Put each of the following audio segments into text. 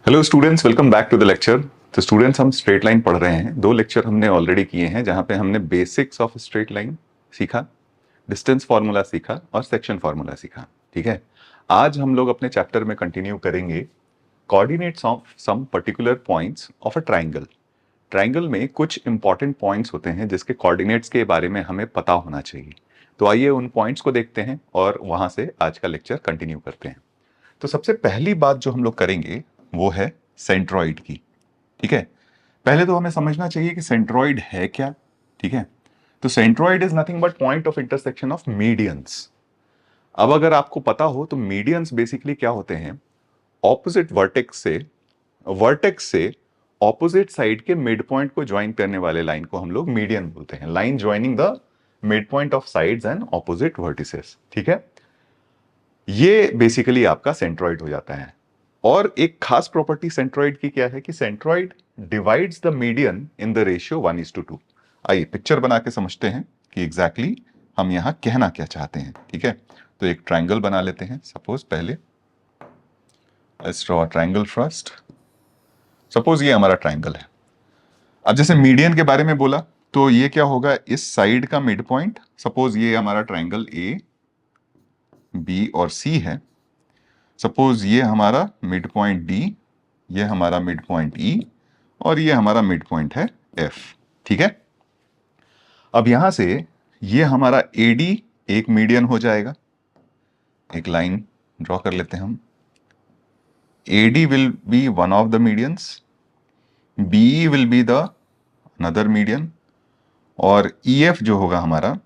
Hello students, welcome back to the lecture. तो students, हम straight line पढ़ रहे हैं। दो लेक्चर हमने ऑलरेडी किए हैं जहां पे हमने बेसिक्स ऑफ स्ट्रेट लाइन सीखा, डिस्टेंस फार्मूला सीखा और सेक्शन फार्मूला सीखा। ठीक है, आज हम लोग अपने चैप्टर में कंटिन्यू करेंगे coordinates of some particular points of a triangle. Triangle में कुछ इंपॉर्टेंट पॉइंट्स होते हैं जिसके कोऑर्डिनेट्स के बारे में हमें पता होना चाहिए। तो आइए उन पॉइंट्स को देखते हैं और वहां से आज का लेक्चर कंटिन्यू करते हैं। तो सबसे पहली बात जो हम लोग करेंगे वो है सेंट्रॉइड की। ठीक है, पहले तो हमें समझना चाहिए कि सेंट्रॉइड है क्या। ठीक है, तो centroid is nothing but point of intersection of medians. अब अगर आपको पता हो तो मीडियंस बेसिकली क्या होते हैं, ऑपोजिट वर्टेक्स से ऑपोजिट साइड के मिड पॉइंट को ज्वाइन करने वाले लाइन को हम लोग मीडियन बोलते हैं। Line joining the mid point of sides and opposite vertices. ठीक है, ये बेसिकली आपका सेंट्रॉइड हो जाता है। और एक खास प्रॉपर्टी सेंट्रॉइड की क्या है कि centroid divides the median in the ratio 1:2। आइए पिक्चर बना के समझते हैं कि एग्जैक्टली हम यहां कहना क्या चाहते हैं। ठीक है, तो एक ट्राइंगल बना लेते हैं। सपोज पहले let's draw a triangle first. Suppose ये हमारा ट्राइंगल है। अब जैसे मीडियन के बारे में बोला तो ये क्या होगा, इस साइड का मिड पॉइंट। सपोज ये हमारा ट्राइंगल ए बी और सी है। सपोज ये हमारा मिड पॉइंट डी, ये हमारा मिड पॉइंट ई और ये हमारा मिड पॉइंट है एफ। ठीक है, अब यहां से ये हमारा एडी एक मीडियन हो जाएगा। एक लाइन ड्रॉ कर लेते हैं हम। AD will be one of the medians, B will be the another median और ईएफ जो होगा हमारा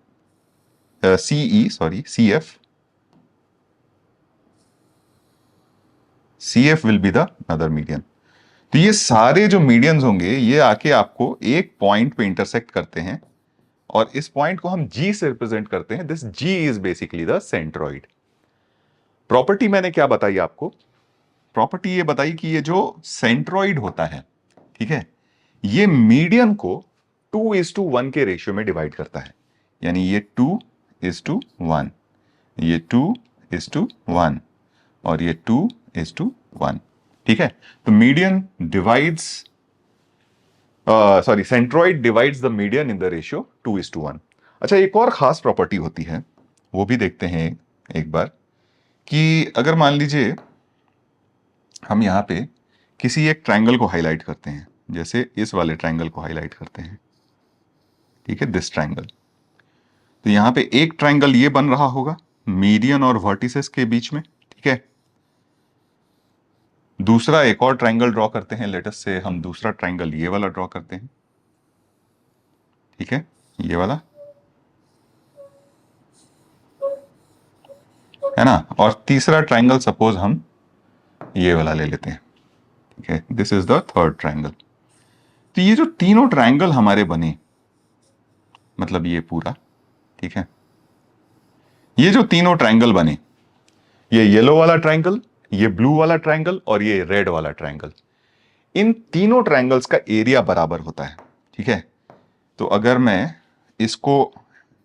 CF will be the another median. तो ये सारे जो मीडियंस होंगे ये आके आपको एक पॉइंट पे इंटरसेक्ट करते हैं और इस पॉइंट को हम जी से रिप्रेजेंट करते हैं। This G is basically the centroid. Property मैंने क्या बताई आपको, प्रॉपर्टी ये बताई कि ये जो सेंट्रॉइड होता है, ठीक है, ये मीडियन को 2:1 के रेशियो में डिवाइड करता है। यानी ये 2:1, ये 2:1 और ये 2:1। ठीक है, तो median divides centroid divides the median in the ratio 2:1। अच्छा, एक और खास प्रॉपर्टी होती है, वो भी देखते हैं एक बार, कि अगर मान लीजिए हम यहां पे किसी एक ट्रायंगल को हाईलाइट करते हैं, जैसे इस वाले ट्रायंगल को हाईलाइट करते हैं। ठीक है, दिस ट्रायंगल। तो यहां पे एक ट्रायंगल ये बन रहा होगा मीडियन और वर्टिसेस के बीच में। ठीक है, दूसरा एक और ट्रायंगल ड्रॉ करते हैं। लेट अस से हम दूसरा ट्रायंगल ये वाला ड्रॉ करते हैं। ठीक है, ये वाला है ना, और तीसरा ट्रायंगल सपोज हम ये वाला ले लेते हैं। ठीक है, this is the third triangle. तो ये जो तीनों ट्रायंगल हमारे बने, मतलब ये पूरा, ठीक है, ये जो तीनों ट्रायंगल बने, ये येलो वाला ट्रायंगल, ये ब्लू वाला ट्रायंगल और ये रेड वाला ट्रायंगल, इन तीनों ट्रायंगल्स का एरिया बराबर होता है। ठीक है, तो अगर मैं इसको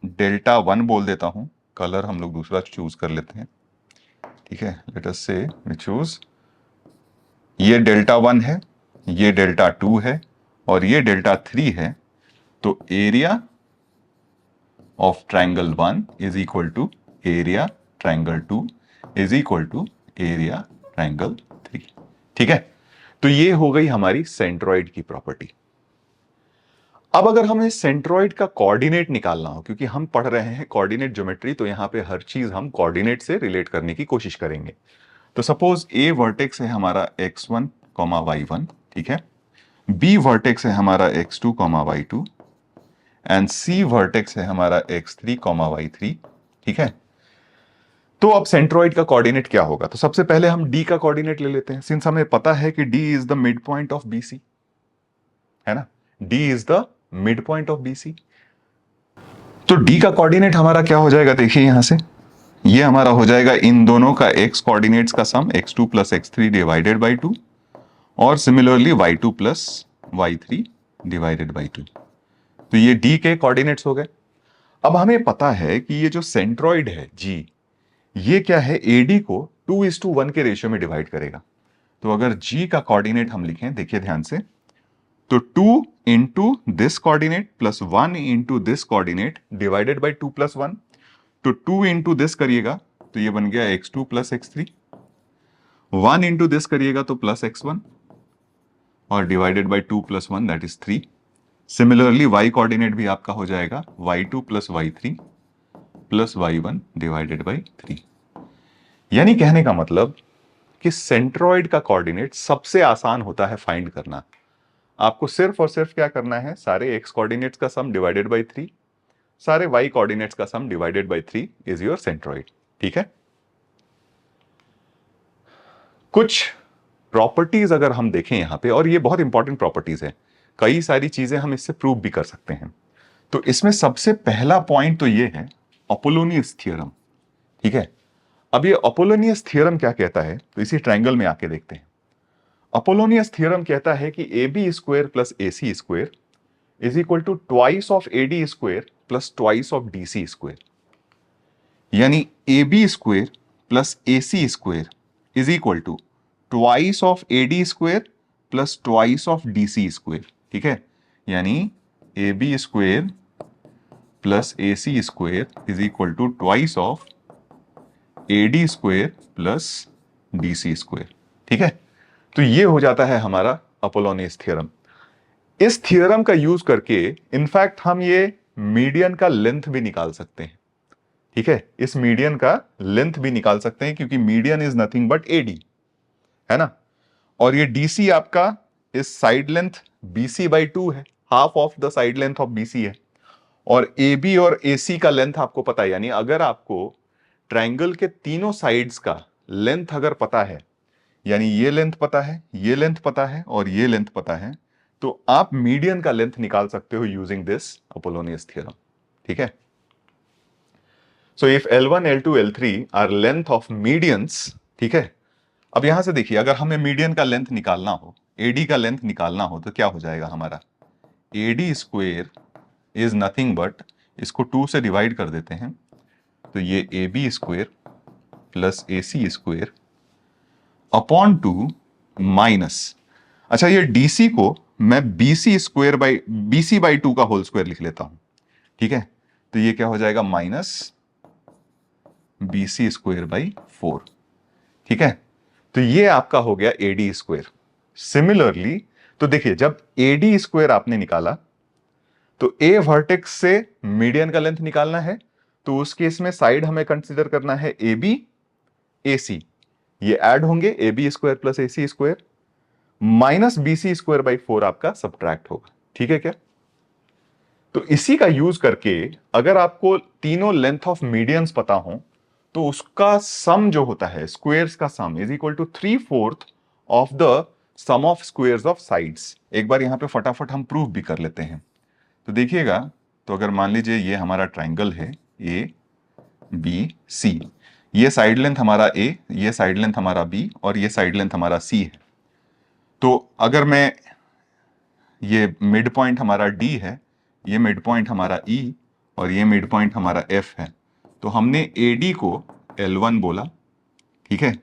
Δ1 बोल देता हूं, कलर हम लोग दूसरा चूज कर लेते हैं। ठीक है, लेट अस से वी चूज, ये Δ1 है, ये Δ2 है और ये Δ3 है। तो area of triangle 1 is equal to area triangle 2 is equal to area triangle 3। ठीक है, तो ये हो गई हमारी सेंट्रॉइड की प्रॉपर्टी। अब अगर हमें सेंट्रॉइड का कोऑर्डिनेट निकालना हो, क्योंकि हम पढ़ रहे हैं कोऑर्डिनेट ज्योमेट्री, तो यहां पे हर चीज हम कोऑर्डिनेट से रिलेट करने की कोशिश करेंगे। तो सपोज ए वर्टेक्स है हमारा x1, y1। ठीक है, बी वर्टेक्स है हमारा x2, y2 and C vertex है हमारा x3, y3। ठीक है, तो अब सेंट्रॉइड का कोऑर्डिनेट क्या होगा, तो सबसे पहले हम डी का कोऑर्डिनेट ले लेते हैं। सिंस हमें पता है कि D is the mid point of BC, है ना, D is the mid point of BC. तो डी का कोऑर्डिनेट हमारा क्या हो जाएगा, देखिए यहां से ये हमारा हो जाएगा इन दोनों का एक्स कोऑर्डिनेट्स का सम, x2 + x3 डिवाइडेड बाई 2 और similarly y2 + y3 divided by 2। तो ये डी के कोऑर्डिनेट्स हो गए। अब हमें पता है कि ये जो सेंट्रॉइड है जी, ये क्या है, एडी को 2:1 के रेशियो में डिवाइड करेगा। तो अगर g का कोऑर्डिनेट हम लिखें, देखिए ध्यान से, तो 2 into this coordinate plus 1 into this coordinate divided by 2 plus 1, तो 2 इंटू दिस करिएगा तो ये बन गया x2 plus x3, 1 into this करिएगा तो प्लस x1 और divided by 2 plus 1 that is 3। Similarly y coordinate भी आपका हो जाएगा y2 plus y3 plus y1 divided by 3। यानी कहने का मतलब कि सेंट्रॉइड का कोऑर्डिनेट सबसे आसान होता है फाइंड करना। आपको सिर्फ और सिर्फ क्या करना है, सारे x कोऑर्डिनेट्स का सम डिवाइडेड बाई 3, सारे y कोऑर्डिनेट्स का sum divided by 3 is your centroid. ठीक है। कुछ प्रॉपर्टीज अगर हम देखें यहां पे, और ये बहुत इंपॉर्टेंट प्रॉपर्टीज है, कई सारी चीजें हम इससे प्रूव भी कर सकते हैं। तो इसमें सबसे पहला पॉइंट तो ये है अपोलोनियस थ्योरम। ठीक है। अब ये अपोलोनियस थ्योरम क्या कहता है, तो इसी ट्रायंगल में आके देखते हैं। अपोलोनियस थ्योरम कहता है कि A B square plus A C square is equal to twice of A D square plus twice of D C square. यानी A B square plus A C square is equal to twice of A D square plus twice of D C square. ठीक है। यानी A B square plus A C square is equal to twice of A D square plus D C square. ठीक है। तो ये हो जाता है हमारा अपोलोनियस थ्योरम। इस थ्योरम का यूज करके इनफैक्ट हम ये मीडियन का लेंथ भी निकाल सकते हैं। ठीक है। इस मीडियन का लेंथ भी निकाल सकते हैं क्योंकि median is nothing but AD, है ना। और ये डीसी आपका इस साइड लेंथ बीसी बाई 2 है, half of the side length of BC है। और ए बी और ए सी का लेंथ आपको पता है, यानी अगर आपको ट्रायंगल के तीनों साइड्स का लेंथ अगर पता है, यानी ये लेंथ पता है, ये लेंथ पता है और ये लेंथ पता है, तो आप मीडियन का लेंथ निकाल सकते हो यूजिंग दिस अपोलोनियस थ्योरम। ठीक है। So if L1 L2 L3 are length of medians, ठीक है। अब यहां से देखिए, अगर हमें मीडियन का लेंथ निकालना हो, एडी का लेंथ निकालना हो, तो क्या हो जाएगा हमारा, AD square is nothing but, इसको 2 से डिवाइड कर देते हैं तो ये A B square plus A C square upon 2 minus, अच्छा ये डीसी को मैं BC square by BC by 2 का होल स्क्वायर लिख लेता हूं। ठीक है। तो ये क्या हो जाएगा, माइनस बीसी स्क्वेयर बाई 4। ठीक है। तो ये आपका हो गया एडी स्क्वेयर। सिमिलरली तो देखिए, जब एडी स्क्वेयर आपने निकाला तो ए वर्टेक्स से मीडियन का लेंथ निकालना है, तो उस केस में साइड हमें कंसीडर करना है ए बी ए सी, ये ऐड होंगे, A B square plus A C square minus B C square by 4 आपका सब्ट्रैक्ट होगा। ठीक है क्या। तो इसी का यूज करके अगर आपको तीनों लेंथ ऑफ मीडियंस पता हो, तो उसका सम जो होता है, स्क्वेयर्स का sum is equal to 3/4 of the sum of squares of sides. एक बार यहां पे फटाफट हम प्रूव भी कर लेते हैं। तो देखिएगा, तो अगर मान लीजिए ये हमारा ट्राइंगल है ए बी सी, ये साइड लेंथ हमारा ए, ये साइड लेंथ हमारा बी और ये साइड लेंथ हमारा सी है। तो अगर मैं, ये मिड पॉइंट हमारा डी है, ये मिड पॉइंट हमारा ई और ये मिड पॉइंट हमारा एफ है, तो हमने ए डी को L1 बोला, ठीक है,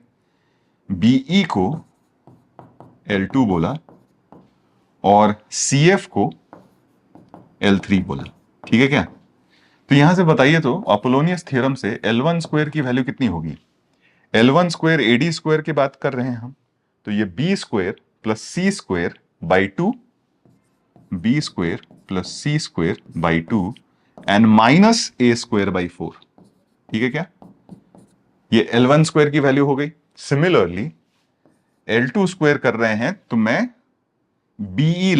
बीई को L2 बोला और CF को L3 बोला। ठीक है क्या। तो यहां से बताइए, तो अपोलोनियस थ्योरम से L1 स्क्वायर की वैल्यू कितनी होगी, L1 स्क्वायर AD स्क्वायर की बात कर रहे हैं हम, तो ये B square plus C square by 2, B square plus C square by 2 and minus A square by 4। ठीक है क्या। ये L1 स्क्वायर की वैल्यू हो गई। सिमिलरली L2 स्क्वायर कर रहे हैं तो मैं बीई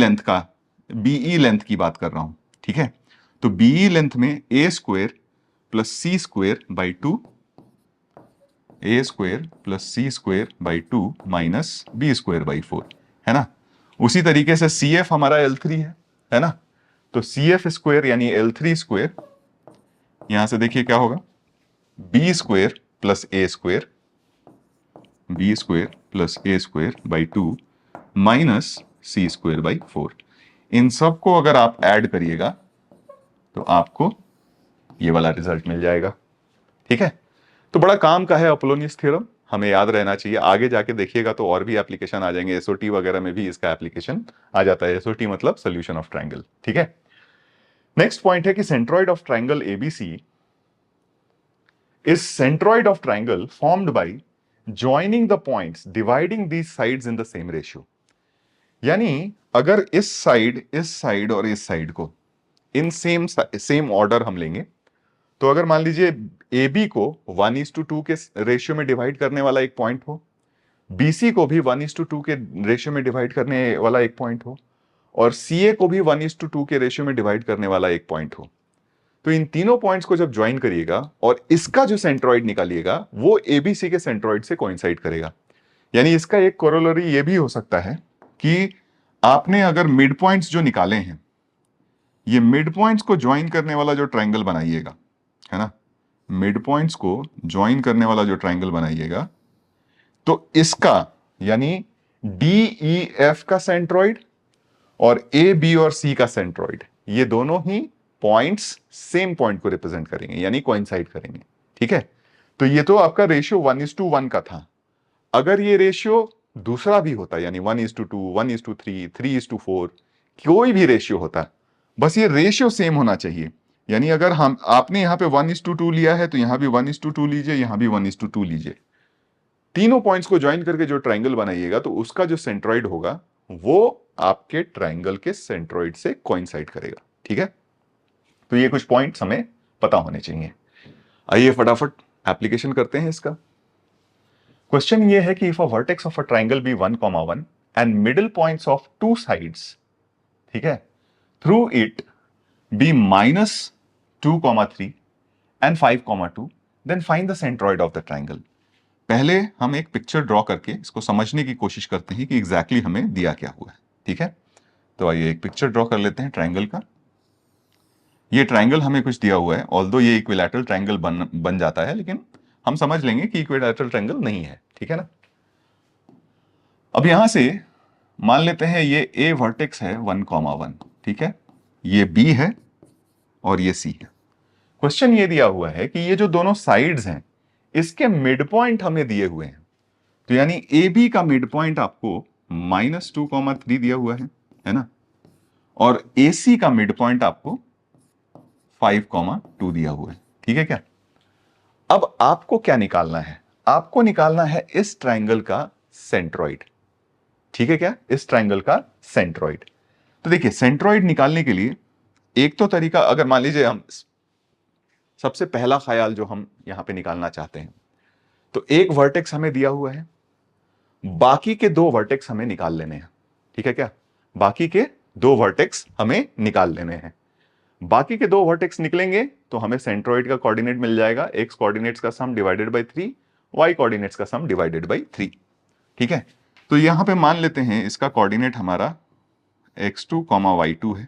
लेंथ की बात कर रहा हूं। ठीक है। तो बीई लेंथ में A square plus C square by 2, A square plus C square by 2 minus B square by 4, है ना। उसी तरीके से CF हमारा L3 है ना। तो CF स्क्वायर यानी L3 स्क्वायर, यहां से देखिए क्या होगा, B square plus A square, B square plus A square by 2 minus C square by 4। इन सब को अगर आप ऐड करिएगा तो आपको ये वाला रिजल्ट मिल जाएगा। ठीक है। तो बड़ा काम का है अपोलोनियस थ्योरम, हमें याद रहना चाहिए। आगे जाके देखिएगा तो और भी एप्लीकेशन आ जाएंगे, एसओटी वगैरह में भी इसका एप्लीकेशन आ जाता है। एसओटी मतलब सोल्यूशन ऑफ ट्रायंगल, ठीक है। नेक्स्ट पॉइंट है कि centroid of triangle ABC is centroid of triangle formed by joining the points dividing these sides in the same ratio. यानी अगर इस साइड और इस साइड को इन सेम ऑर्डर हम लेंगे, तो अगर मान लीजिए ए बी को 1:2 के रेशियो में डिवाइड करने वाला एक पॉइंट हो, बीसी को भी 1:2 के रेशियो में डिवाइड करने वाला एक पॉइंट हो, और सीए को भी 1:2 के रेशियो में डिवाइड करने वाला एक पॉइंट हो, तो इन तीनों पॉइंट्स को जब ज्वाइन करिएगा और इसका जो सेंट्रॉइड निकालिएगा वो एबीसी के सेंट्रॉइड से कोइंसाइड करेगा। यानी इसका एक कोरोलरी ये भी हो सकता है कि आपने अगर मिड पॉइंट्स जो निकाले हैं, ये मिड पॉइंट्स को ज्वाइन करने वाला जो ट्रायंगल बनाइएगा, है ना, मिड पॉइंट्स को ज्वाइन करने वाला जो ट्रायंगल बनाइएगा, तो इसका यानी डी ई एफ का सेंट्रॉइड और ए बी और सी का सेंट्रॉइड, ये दोनों ही पॉइंट्स सेम पॉइंट को रिप्रेजेंट करेंगे, यानी कोइंसाइड करेंगे, ठीक है। तो ये तो आपका रेशियो 1:1 का था। अगर ये रेशियो दूसरा भी होता, यानी 1:2, 1:3, 3:4, कोई भी रेशियो होता, बस ये रेशियो सेम होना चाहिए। यानी अगर हम आपने यहां पे 1:2 लिया है तो यहां भी 1:2 लीजिए, यहां भी 1:2 लीजिए। तीनों पॉइंट्स को ज्वाइन करके जो ट्रायंगल बनाइएगा तो उसका जो सेंट्रॉइड होगा वो आपके ट्रायंगल के सेंट्रॉइड से कोइंसाइड करेगा, ठीक है। तो ये कुछ पॉइंट्स हमें पता होने चाहिए। आइए फटाफट एप्लीकेशन करते हैं इसका। क्वेश्चन ये है कि if a vertex of a triangle be 1,1 and middle points of two sides, ठीक है, through it be -2,3 and 5,2, then find the centroid of the triangle. पहले हम एक पिक्चर ड्रॉ करके इसको समझने की कोशिश करते हैं कि एग्जैक्टली हमें दिया क्या हुआ है, ठीक है। तो आइए एक पिक्चर ड्रॉ कर लेते हैं ट्रायंगल का। ये ट्रायंगल हमें कुछ दिया हुआ है, ऑल्दो ये इक्विलैटरल ट्रायंगल बन जाता है, लेकिन हम समझ लेंगे कि इक्विलैटरल ट्रायंगल नहीं है, ठीक है ना। अब यहां से मान लेते हैं ये ए वर्टेक्स है 1,1, ठीक है, ये बी है और ये सी है। क्वेश्चन ये दिया हुआ है कि ये जो दोनों साइड्स हैं इसके मिड पॉइंट हमें दिए हुए हैं। तो यानी ए बी का मिड पॉइंट आपको -2,3 दिया हुआ है ना, और ए सी का मिड पॉइंट आपको 5,2 दिया हुआ है, ठीक है क्या। अब आपको क्या निकालना है? आपको निकालना है इस ट्रायंगल का सेंट्रॉइड, ठीक है क्या, इस ट्रायंगल का सेंट्रॉइड। तो देखिए सेंट्रॉइड निकालने के लिए एक तो तरीका, अगर मान लीजिए हम सबसे पहला ख्याल जो हम यहां पे निकालना चाहते हैं, तो एक वर्टेक्स हमें दिया हुआ है, बाकी के दो वर्टेक्स हमें निकाल लेने हैं, ठीक है क्या, बाकी के दो वर्टेक्स हमें निकाल लेने हैं। बाकी के दो वर्टेक्स निकलेंगे तो हमें सेंट्रॉइड का कोऑर्डिनेट मिल जाएगा, एक्स कोऑर्डिनेट्स का sum divided by 3, Y coordinates का सम डिवाइडेड बाय 3, ठीक है। तो यहां पे मान लेते हैं इसका कोऑर्डिनेट हमारा x2, y2 है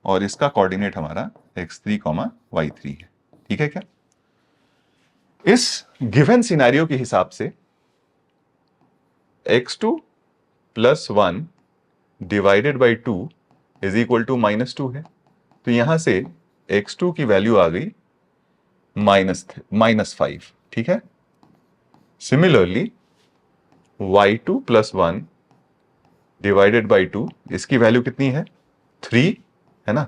और इसका कोऑर्डिनेट हमारा x3, y3 है, ठीक है क्या। इस गिवन सिनेरियो के हिसाब से x2 + 1 divided by 2 is equal to -2 है। तो यहां से x2 की वैल्यू आ गई -5, ठीक है। सिमिलरली y2 + 1 डिवाइडेड बाय 2, इसकी वैल्यू कितनी है, 3 है ना।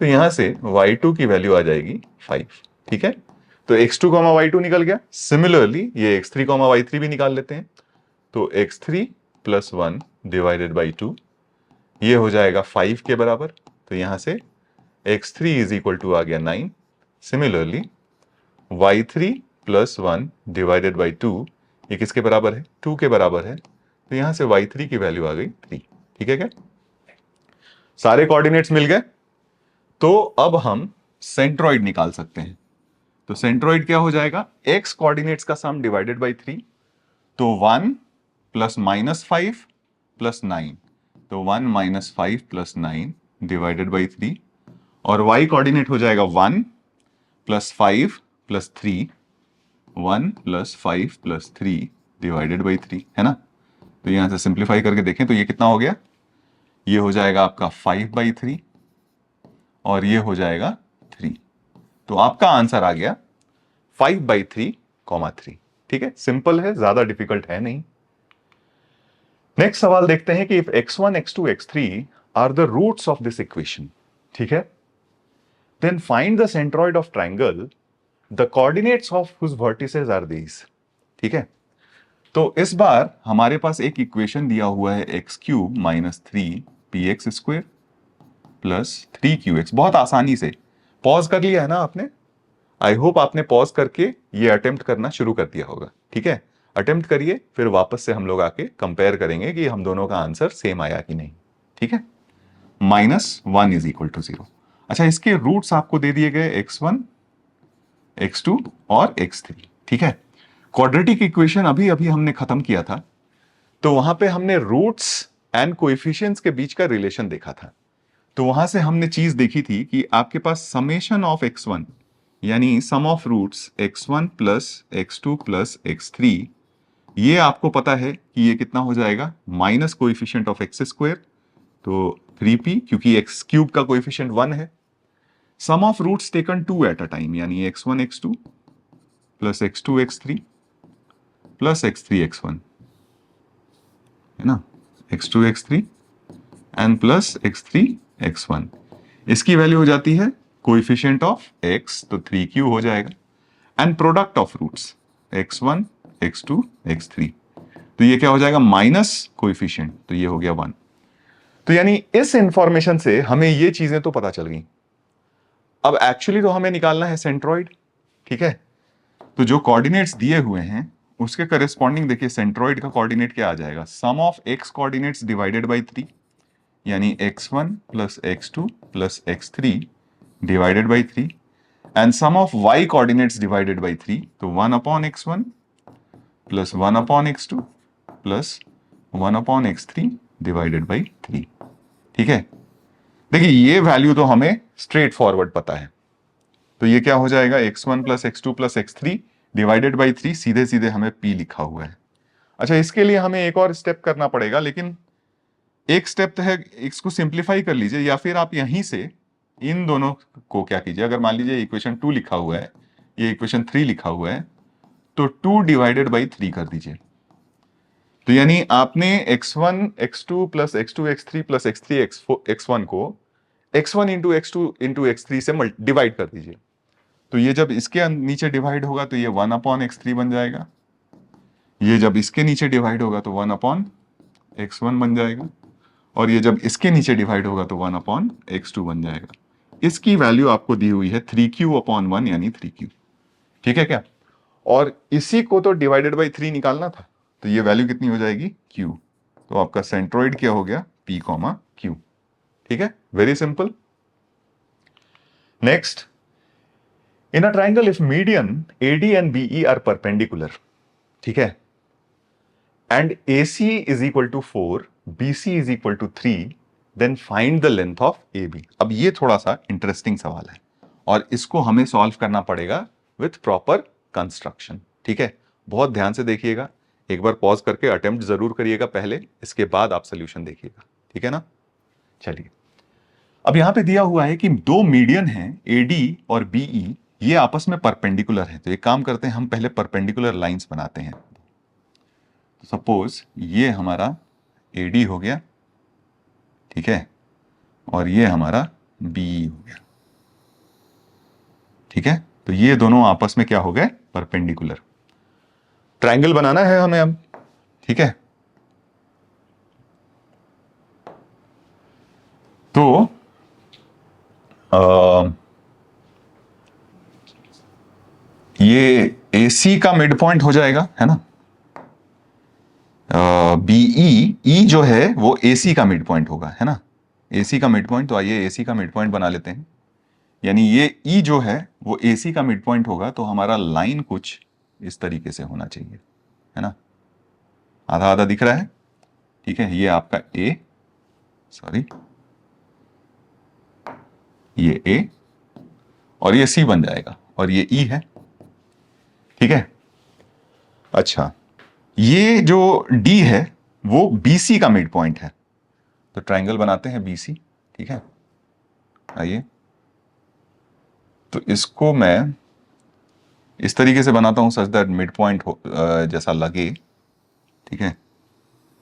तो यहां से y2 की वैल्यू आ जाएगी 5, ठीक है। तो x2, y2 निकल गया। सिमिलरली ये x3, y3 भी निकाल लेते हैं। तो x3 + 1 डिवाइडेड बाय 2 ये हो जाएगा 5 के बराबर। तो यहां से x3 इज इक्वल टू आ गया 9। सिमिलरली y3 + 1 डिवाइडेड बाय 2 ये किसके बराबर है, 2 के बराबर है। तो यहां से y3 की वैल्यू आ गई 3, ठीक है क्या। सारे कोऑर्डिनेट्स मिल गए। तो अब हम सेंट्रॉइड निकाल सकते हैं। तो सेंट्रॉइड क्या हो जाएगा, x कोऑर्डिनेट्स का सम डिवाइडेड बाय 3, तो 1 + -5 + 9, तो 1 - 5 + 9 डिवाइडेड बाय 3, और y कोऑर्डिनेट हो जाएगा 1 + 5 + 3, 1 + 5 + 3 डिवाइडेड बाय 3, है ना। तो यहां से सिंप्लीफाई करके देखें तो ये कितना हो गया, ये हो जाएगा आपका 5/3 और ये हो जाएगा 3। तो आपका आंसर आ गया 5/3, 3, ठीक है, सिंपल है, ज्यादा डिफिकल्ट है नहीं। नेक्स्ट सवाल देखते हैं कि if x1 x2 x3 are the roots of this equation, ठीक है, then find the centroid of triangle, the coordinates of whose vertices are these. ठीक है, तो इस बार हमारे पास एक इक्वेशन दिया हुआ है x cube minus 3 px² plus 3 qx। बहुत आसानी से पॉज कर लिया है ना आपने, आई होप आपने पॉज करके ये अटेम्प्ट करना शुरू कर दिया होगा। ठीक है, अटेम्प्ट करिए, फिर वापस से हम लोग आके कंपेयर करेंगे कि हम दोनों का आंसर सेम आया कि नहीं। ठीक है, -1 इज इक्वल टू 0। अच्छा, इसके रूट्स आपको दे दिए गए x1 x2 और x3। ठीक है, क्वाड्रेटिक इक्वेशन अभी अभी हमने खत्म किया था, तो वहां पे हमने रूट्स एंड कोएफिशिएंट्स के बीच का रिलेशन देखा था। तो वहां से हमने चीज देखी थी कि आपके पास समेशन ऑफ x1 यानी sum of roots x1 plus x2 plus x3, ये आपको पता है कि ये कितना हो जाएगा, माइनस कोएफिशिएंट ऑफ x², तो 3p, क्योंकि x क्यूब का कोएफिशिएंट 1 है। Sum of roots taken 2 at a time यानी x1 x2 plus x2 x3 plus x3 x1, है ना, x2 x3 and plus x3 x1। इसकी वैल्यू हो जाती है कोएफिशिएंट ऑफ x, तो 3q हो जाएगा, and product of roots x1 x2 x3, तो ये क्या हो जाएगा, माइनस कोएफिशिएंट, तो ये हो गया 1। तो यानी इस इंफॉर्मेशन से हमें ये चीजें तो पता चल गई। अब एक्चुअली तो हमें निकालना है सेंट्रॉइड। ठीक है, तो जो कोऑर्डिनेट्स दिए हुए हैं उसके करेस्पॉन्डिंग देखिए सेंट्रॉइड का कोऑर्डिनेट क्या आ जाएगा, sum of x coordinates divided by 3 यानी x1 plus x2 plus x3 divided by 3, and sum of y coordinates divided by 3, तो 1 upon x1 plus 1 upon x2 plus 1 upon x3 divided by 3। ठीक है, देखिए ये value तो हमें straight forward पता है, तो ये क्या हो जाएगा, x1 plus x2 plus x3 divided by 3, सीधे सीधे हमें p लिखा हुआ है। अच्छा, इसके लिए हमें एक और स्टेप करना पड़ेगा, लेकिन एक स्टेप तो है, इसको सिंप्लीफाई कर लीजिए, या फिर आप यहीं से इन दोनों को क्या कीजिए, अगर मान लीजिए इक्वेशन 2 लिखा हुआ है, ये इक्वेशन 3 लिखा हुआ है, तो 2 डिवाइडेड बाई 3 कर दीजिए। तो यानी आपने x1 x2 plus x2 x3 plus x3 x1 को x1 into x2 into x3 से डिवाइड कर दीजिए। तो ये जब इसके नीचे डिवाइड होगा तो ये 1 अपॉन x3 बन जाएगा, ये जब इसके नीचे डिवाइड होगा तो 1 अपॉन x1 बन जाएगा, और ये जब इसके नीचे डिवाइड होगा तो 1 अपॉन x2 बन जाएगा। इसकी वैल्यू आपको दी हुई है 3q अपॉन 1 यानी 3q। ठीक है क्या, और इसी को तो डिवाइडेड बाई 3 निकालना था, तो ये वैल्यू कितनी हो जाएगी, q। तो आपका सेंट्रोइड क्या हो गया, p, q। ठीक है, very simple. Next, in a triangle if median AD and BE are perpendicular, ठीक है, and AC is equal to 4, BC is equal to 3, then find the length of AB। अब ये थोड़ा सा इंटरेस्टिंग सवाल है और इसको हमें सॉल्व करना पड़ेगा विथ प्रॉपर कंस्ट्रक्शन। ठीक है, बहुत ध्यान से देखिएगा, एक बार पॉज करके अटेम्प्ट जरूर करिएगा पहले, इसके बाद आप सोल्यूशन देखिएगा। ठीक है ना, चलिए, अब यहां पे दिया हुआ है कि दो मीडियन हैं AD और BE, ये आपस में परपेंडिकुलर है। तो एक काम करते हैं, हम पहले परपेंडिकुलर लाइंस बनाते हैं। तो सपोज ये हमारा AD हो गया, ठीक है, और ये हमारा BE हो गया। ठीक है, तो ये दोनों आपस में क्या हो गए, परपेंडिकुलर। ट्रायंगल बनाना है हमें अब। ठीक है, तो ये AC का मिड पॉइंट हो जाएगा, है ना, BE जो है वो AC का मिड पॉइंट होगा, है ना, AC का मिड पॉइंट। तो आइए AC का मिड पॉइंट बना लेते हैं, यानी ये E जो है वो AC का मिड पॉइंट होगा, तो हमारा लाइन कुछ इस तरीके से होना चाहिए, है ना, आधा आधा दिख रहा है। ठीक है, ये आपका A, सॉरी, ये A और ये C बन जाएगा, और ये E है। ठीक है, अच्छा, ये जो D है वो BC का मिड पॉइंट है, तो ट्रायंगल बनाते हैं BC। ठीक है, आइए, तो इसको मैं इस तरीके से बनाता हूं सच दैट मिड पॉइंट जैसा लगे, ठीक है।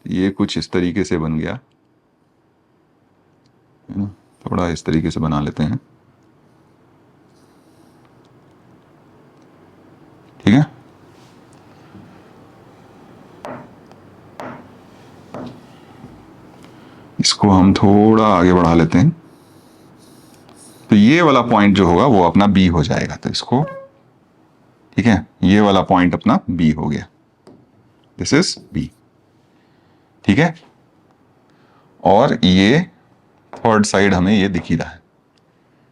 ये कुछ इस तरीके से बन गया है ना, थोड़ा इस तरीके से बना लेते हैं, ठीक है। इसको हम थोड़ा आगे बढ़ा लेते हैं, तो ये वाला पॉइंट जो होगा वो अपना बी हो जाएगा, तो इसको, ठीक है, ये वाला पॉइंट अपना बी हो गया, दिस इज बी, ठीक है। और ये थर्ड साइड हमें ये दिख ही रहा है,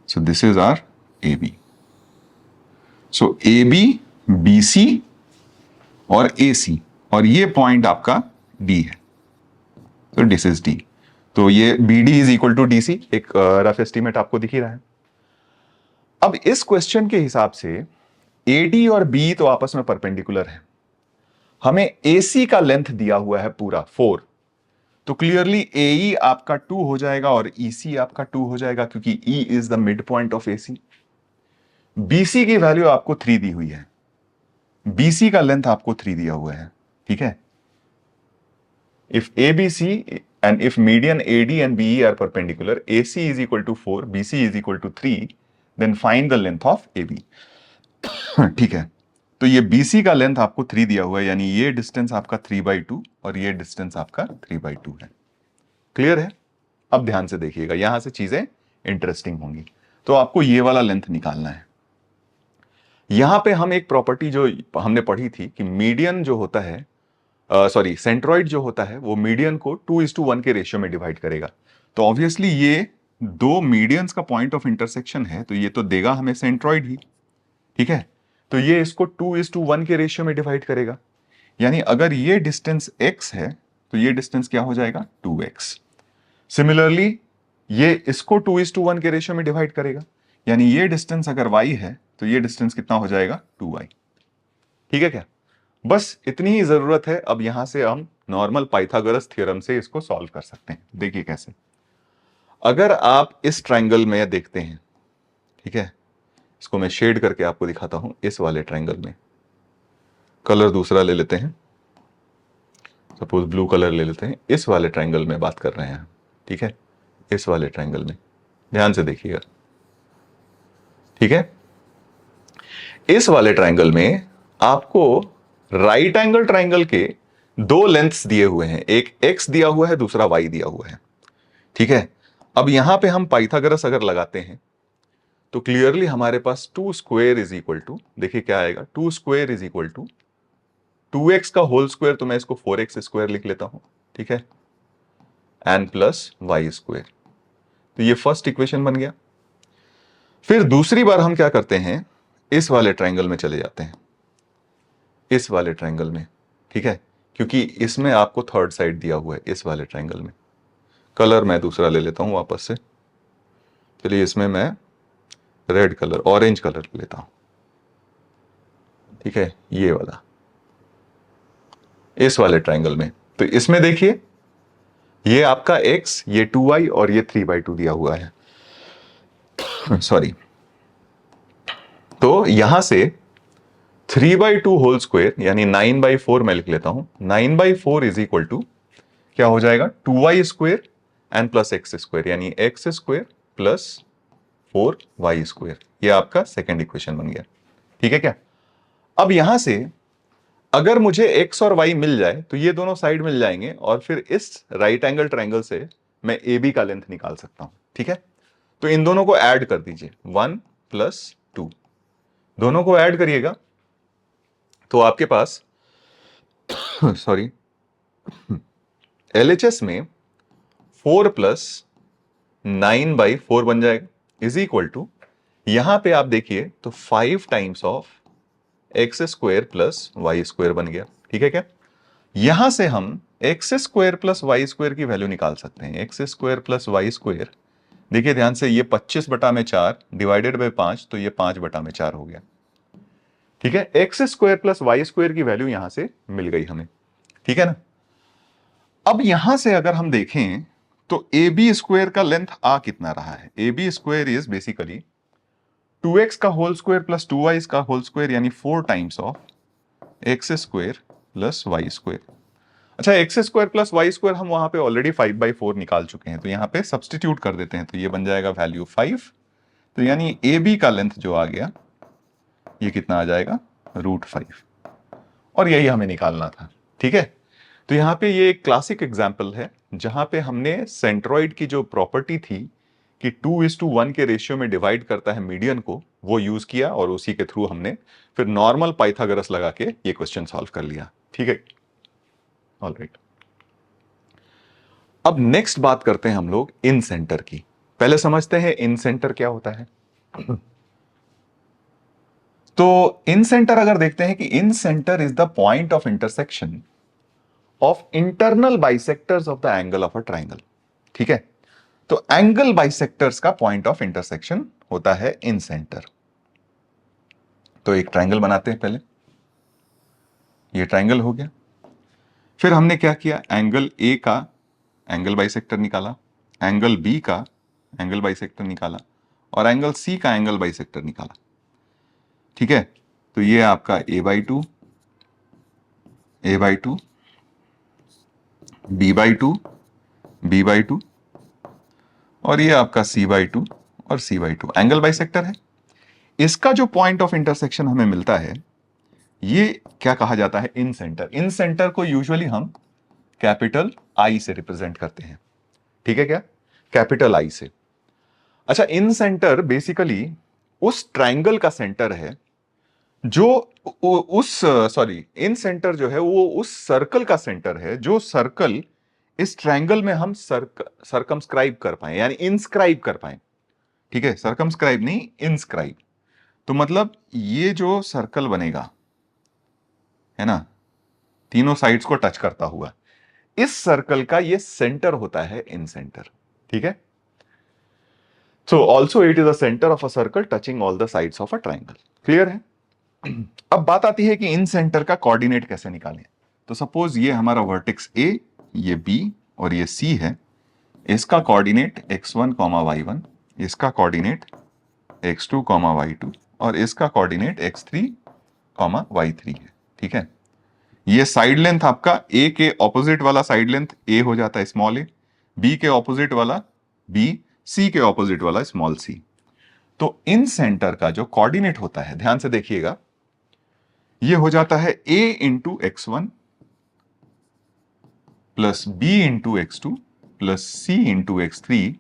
so this is are A B. So A B, B C और ए सी, और ये पॉइंट आपका डी है, तो दिस इज डी। तो ये B D is equal to D C, एक रफ एस्टीमेट आपको दिख ही रहा है। अब इस क्वेश्चन के हिसाब से ए डी और बी तो आपस में परपेंडिकुलर है, हमें ए सी का लेंथ दिया हुआ है पूरा 4, तो क्लियरली ए आपका 2 हो जाएगा और ई सी आपका 2 हो जाएगा, क्योंकि E is the mid point of A C. BC की वैल्यू आपको 3 दी हुई है, बीसी का लेंथ आपको 3 दिया हुआ है, ठीक है। If A B C and if median A D and BE are perpendicular, A C is equal to 4, B C is equal to 3, then find the length of A B. ठीक है, तो ये BC का length आपको 3 दिया हुआ है, यानी ये डिस्टेंस आपका 3/2 और ये डिस्टेंस आपका 3/2 है। क्लियर है? अब ध्यान से देखिएगा, यहां से चीजें इंटरेस्टिंग होंगी। तो आपको ये वाला लेंथ निकालना है। यहां पे हम एक प्रॉपर्टी जो हमने पढ़ी थी कि मीडियन जो होता है, सॉरी सेंट्रॉइड जो होता है, वो मीडियन को 2:1 के रेशियो में डिवाइड करेगा। तो ऑब्वियसली ये दो मीडियंस का पॉइंट ऑफ इंटरसेक्शन है, तो ये तो देगा हमें सेंट्रॉइड ही, ठीक है। तो ये इसको 2:1 के रेशियो में डिवाइड करेगा, यानी अगर ये डिस्टेंस x है तो ये डिस्टेंस क्या हो जाएगा, 2x। सिमिलरली ये इसको 2:1 के रेशियो में डिवाइड करेगा, यानी ये डिस्टेंस अगर y है तो ये डिस्टेंस कितना हो जाएगा, 2y। ठीक है क्या? बस इतनी ही जरूरत है। अब यहां से हम नॉर्मल पाइथागोरस थ्योरम से इसको सॉल्व कर सकते हैं। देखिए कैसे, अगर आप इस ट्रायंगल में देखते हैं, ठीक है, इसको मैं शेड करके आपको दिखाता हूं। इस वाले ट्रायंगल में कलर दूसरा ले लेते हैं, सपोज ब्लू कलर ले लेते हैं। इस वाले ट्रायंगल में बात कर रहे हैं, ठीक है, इस वाले ट्रायंगल में ध्यान से देखिएगा, ठीक है। इस वाले ट्रायंगल में आपको राइट एंगल ट्रायंगल के दो लेंथ्स दिए हुए हैं, एक x दिया हुआ है, दूसरा y दिया हुआ है, ठीक है। अब यहां पे हम पाइथागोरस अगर लगाते हैं तो क्लियरली हमारे पास 2 स्क्वायर इज इक्वल टू, देखिए क्या आएगा, 2 square is equal to 2x का होल स्क्वायर, तो मैं इसको 4x स्क्वायर लिख लेता हूं, ठीक है, एंड प्लस वाई स्क्वायर। तो ये फर्स्ट इक्वेशन बन गया। फिर दूसरी बार हम क्या करते हैं, इस वाले ट्रायंगल में चले जाते हैं, इस वाले ट्रायंगल में, ठीक है, क्योंकि इसमें आपको थर्ड साइड दिया हुआ है। इस वाले ट्रायंगल में कलर मैं दूसरा ले लेता हूं वापस से, चलिए इसमें मैं रेड कलर, ऑरेंज कलर लेता हूं, ठीक है, ये वाला, इस वाले ट्रायंगल में। तो इसमें देखिए ये आपका x, ये 2y और ये 3/2 दिया हुआ है, सॉरी। तो यहां से 3/2 होल स्क्वायर यानी 9/4 मैं लिख लेता हूं। 9/4 इज इक्वल टू क्या हो जाएगा, 2y square and plus x square, यानी x square plus 4y square. ये आपका सेकेंड इक्वेशन बन गया, ठीक है क्या। अब यहां से अगर मुझे x और y मिल जाए तो ये दोनों साइड मिल जाएंगे, और फिर इस राइट एंगल ट्रायंगल से मैं ए बी का लेंथ निकाल सकता हूं, ठीक है। तो इन दोनों को ऐड कर दीजिए, 1 + 2, दोनों को ऐड करिएगा तो आपके पास सॉरी LHS में 4 + 9/4 बन जाएगा, इज इक्वल टू, यहां पे आप देखिए तो 5 times of x square plus Y square बन गया, ठीक है क्या। यहां से हम x square plus Y square की वैल्यू निकाल सकते हैं। x square plus Y square, देखिए ध्यान से, ये 25/4 डिवाइडेड बाय 5, तो ये 5/4 हो गया, ठीक है। x square plus Y square की वैल्यू यहां से मिल गई हमें, ठीक है ना। अब यहां से अगर हम देखें तो ए बी स्क्वायर का लेंथ आ कितना रहा है, A B square is basically 2x का होल स्क्वायर प्लस 2y का होल स्क्वायर यानी 4 times of X square plus Y square. अच्छा, X square plus Y square हम वहां पे ऑलरेडी 5/4 निकाल चुके हैं, तो यहां पे सब्सटीट्यूट कर देते हैं, तो ये बन जाएगा वैल्यू 5। तो यानी ए बी का लेंथ जो आ गया ये कितना आ जाएगा, √5, और यही हमें निकालना था। ठीक है, तो यहां पे ये एक क्लासिक एग्जाम्पल है जहां पे हमने सेंट्रॉइड की जो प्रॉपर्टी थी कि 2:1 के रेशियो में डिवाइड करता है मीडियन को, वो यूज किया और उसी के थ्रू हमने फिर नॉर्मल पाइथागोरस लगा के ये क्वेश्चन सॉल्व कर लिया। ठीक है, ऑलराइट। अब नेक्स्ट बात करते हैं हम लोग इन सेंटर की। पहले समझते हैं इन सेंटर क्या होता है। तो इन सेंटर अगर देखते हैं कि in centre is the point of intersection of internal bisectors of the angle of a triangle. ठीक है, तो एंगल बाइसेक्टर्स का पॉइंट ऑफ इंटरसेक्शन होता है इन सेंटर। तो एक ट्राइंगल बनाते हैं पहले, ये ट्राइंगल हो गया। फिर हमने क्या किया, एंगल ए का एंगल बाइसेक्टर निकाला, एंगल बी का एंगल बाइसेक्टर निकाला, और एंगल सी का एंगल बाइसेक्टर निकाला। ठीक है, तो ये आपका a/2, a/2, b/2, b/2, और ये आपका c/2 और c/2 एंगल बाइसेक्टर है। इसका जो पॉइंट ऑफ इंटरसेक्शन हमें मिलता है ये क्या कहा जाता है, इन सेंटर। इन सेंटर को यूजुअली हम कैपिटल आई से रिप्रेजेंट करते हैं। ठीक है, क्या कैपिटल आई से। अच्छा, इन सेंटर बेसिकली उस ट्राइंगल का सेंटर है जो इन सेंटर जो है वो उस सर्कल का सेंटर है जो सर्कल इस ट्राइंगल में हम सर्कमस्क्राइब कर पाए, यानी इंस्क्राइब कर पाए। ठीक है, सर्कमस्क्राइब नहीं, इंस्क्राइब। तो मतलब ये जो सर्कल बनेगा है ना, तीनों साइड्स को टच करता हुआ, इस सर्कल का ये सेंटर होता है इन सेंटर। ठीक है, so also it is a centre of a circle touching all the sides of a triangle. Clear है। अब बात आती है कि इन सेंटर का कोऑर्डिनेट कैसे निकालें। तो सपोज ये हमारा वर्टेक्स ए, ये बी और ये सी है। इसका कोऑर्डिनेट x1, y1, इसका कोऑर्डिनेट x2, y2, और इसका कोऑर्डिनेट x3, y3 है। ठीक है, ये साइड लेंथ आपका ए के ऑपोजिट वाला साइड लेंथ ए हो जाता है, स्मॉल ए, बी के ऑपोजिट वाला बी, सी के ऑपोजिट वाला स्मॉल सी। तो इन सेंटर का जो कोऑर्डिनेट होता है, ध्यान से देखिएगा, ये हो जाता है a into x1 plus b into x2 plus c into x3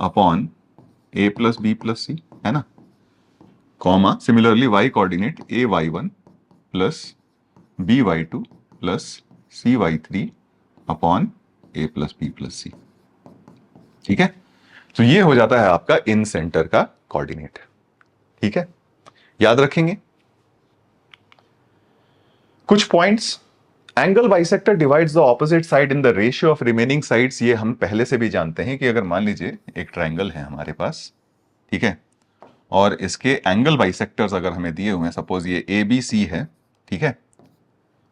upon a plus b plus c, है ना, comma similarly y coordinate a/y1 plus b/2 plus c/3 upon a plus b plus c। ठीक है, तो ये हो जाता है आपका इन सेंटर का कोऑर्डिनेट। ठीक है, याद रखेंगे कुछ points. Angle bisector divides the opposite side in the ratio of remaining sides. ये हम पहले से भी जानते हैं कि अगर मान लीजिए एक ट्राइंगल है हमारे पास, ठीक है, और इसके एंगल बाइसेक्टर्स अगर हमें दिए हुए हैं, सपोज ये ए बी सी है, ठीक है,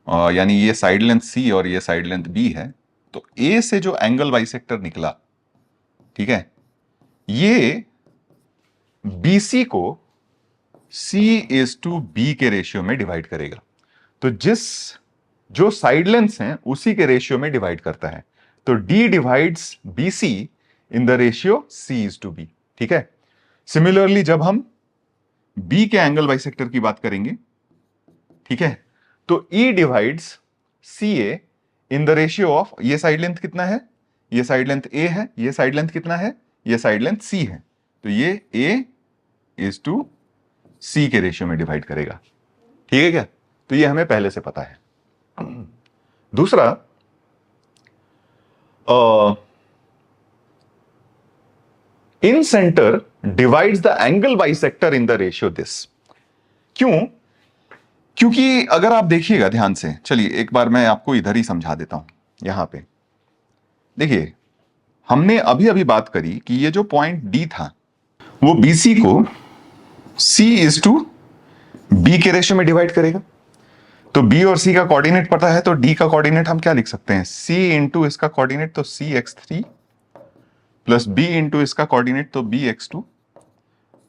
यानी ये साइड लेंथ सी और ये साइड लेंथ बी है, तो ए से जो एंगल बाइसेक्टर निकला, ठीक है, ये बीसी को C/B के रेशियो में डिवाइड करेगा। तो जो साइड लेंथ्स हैं उसी के रेशियो में डिवाइड करता है। तो D divides BC in the ratio C/B। ठीक है, सिमिलरली जब हम B के एंगल बाइसेक्टर की बात करेंगे, ठीक है, तो E divides CA in the ratio of, ये साइड लेंथ कितना है, ये साइड लेंथ A है, ये साइड लेंथ कितना है, ये साइड लेंथ C है, तो ये A/C के रेशियो में डिवाइड करेगा। ठीक है क्या, तो ये हमें पहले से पता है। दूसरा, in centre divides the angle bisector in the ratio this. क्यों? क्योंकि अगर आप देखिएगा ध्यान से, चलिए एक बार मैं आपको इधर ही समझा देता हूं। यहां पे देखिए, हमने अभी अभी बात करी कि ये जो पॉइंट डी था वो बीसी को C/B के रेशियो में डिवाइड करेगा। तो B और C का कोऑर्डिनेट पता है, तो D का कोऑर्डिनेट हम क्या लिख सकते हैं, C इंटू इसका कोऑर्डिनेट तो CX3 प्लस B इंटू इसका कोऑर्डिनेट तो BX2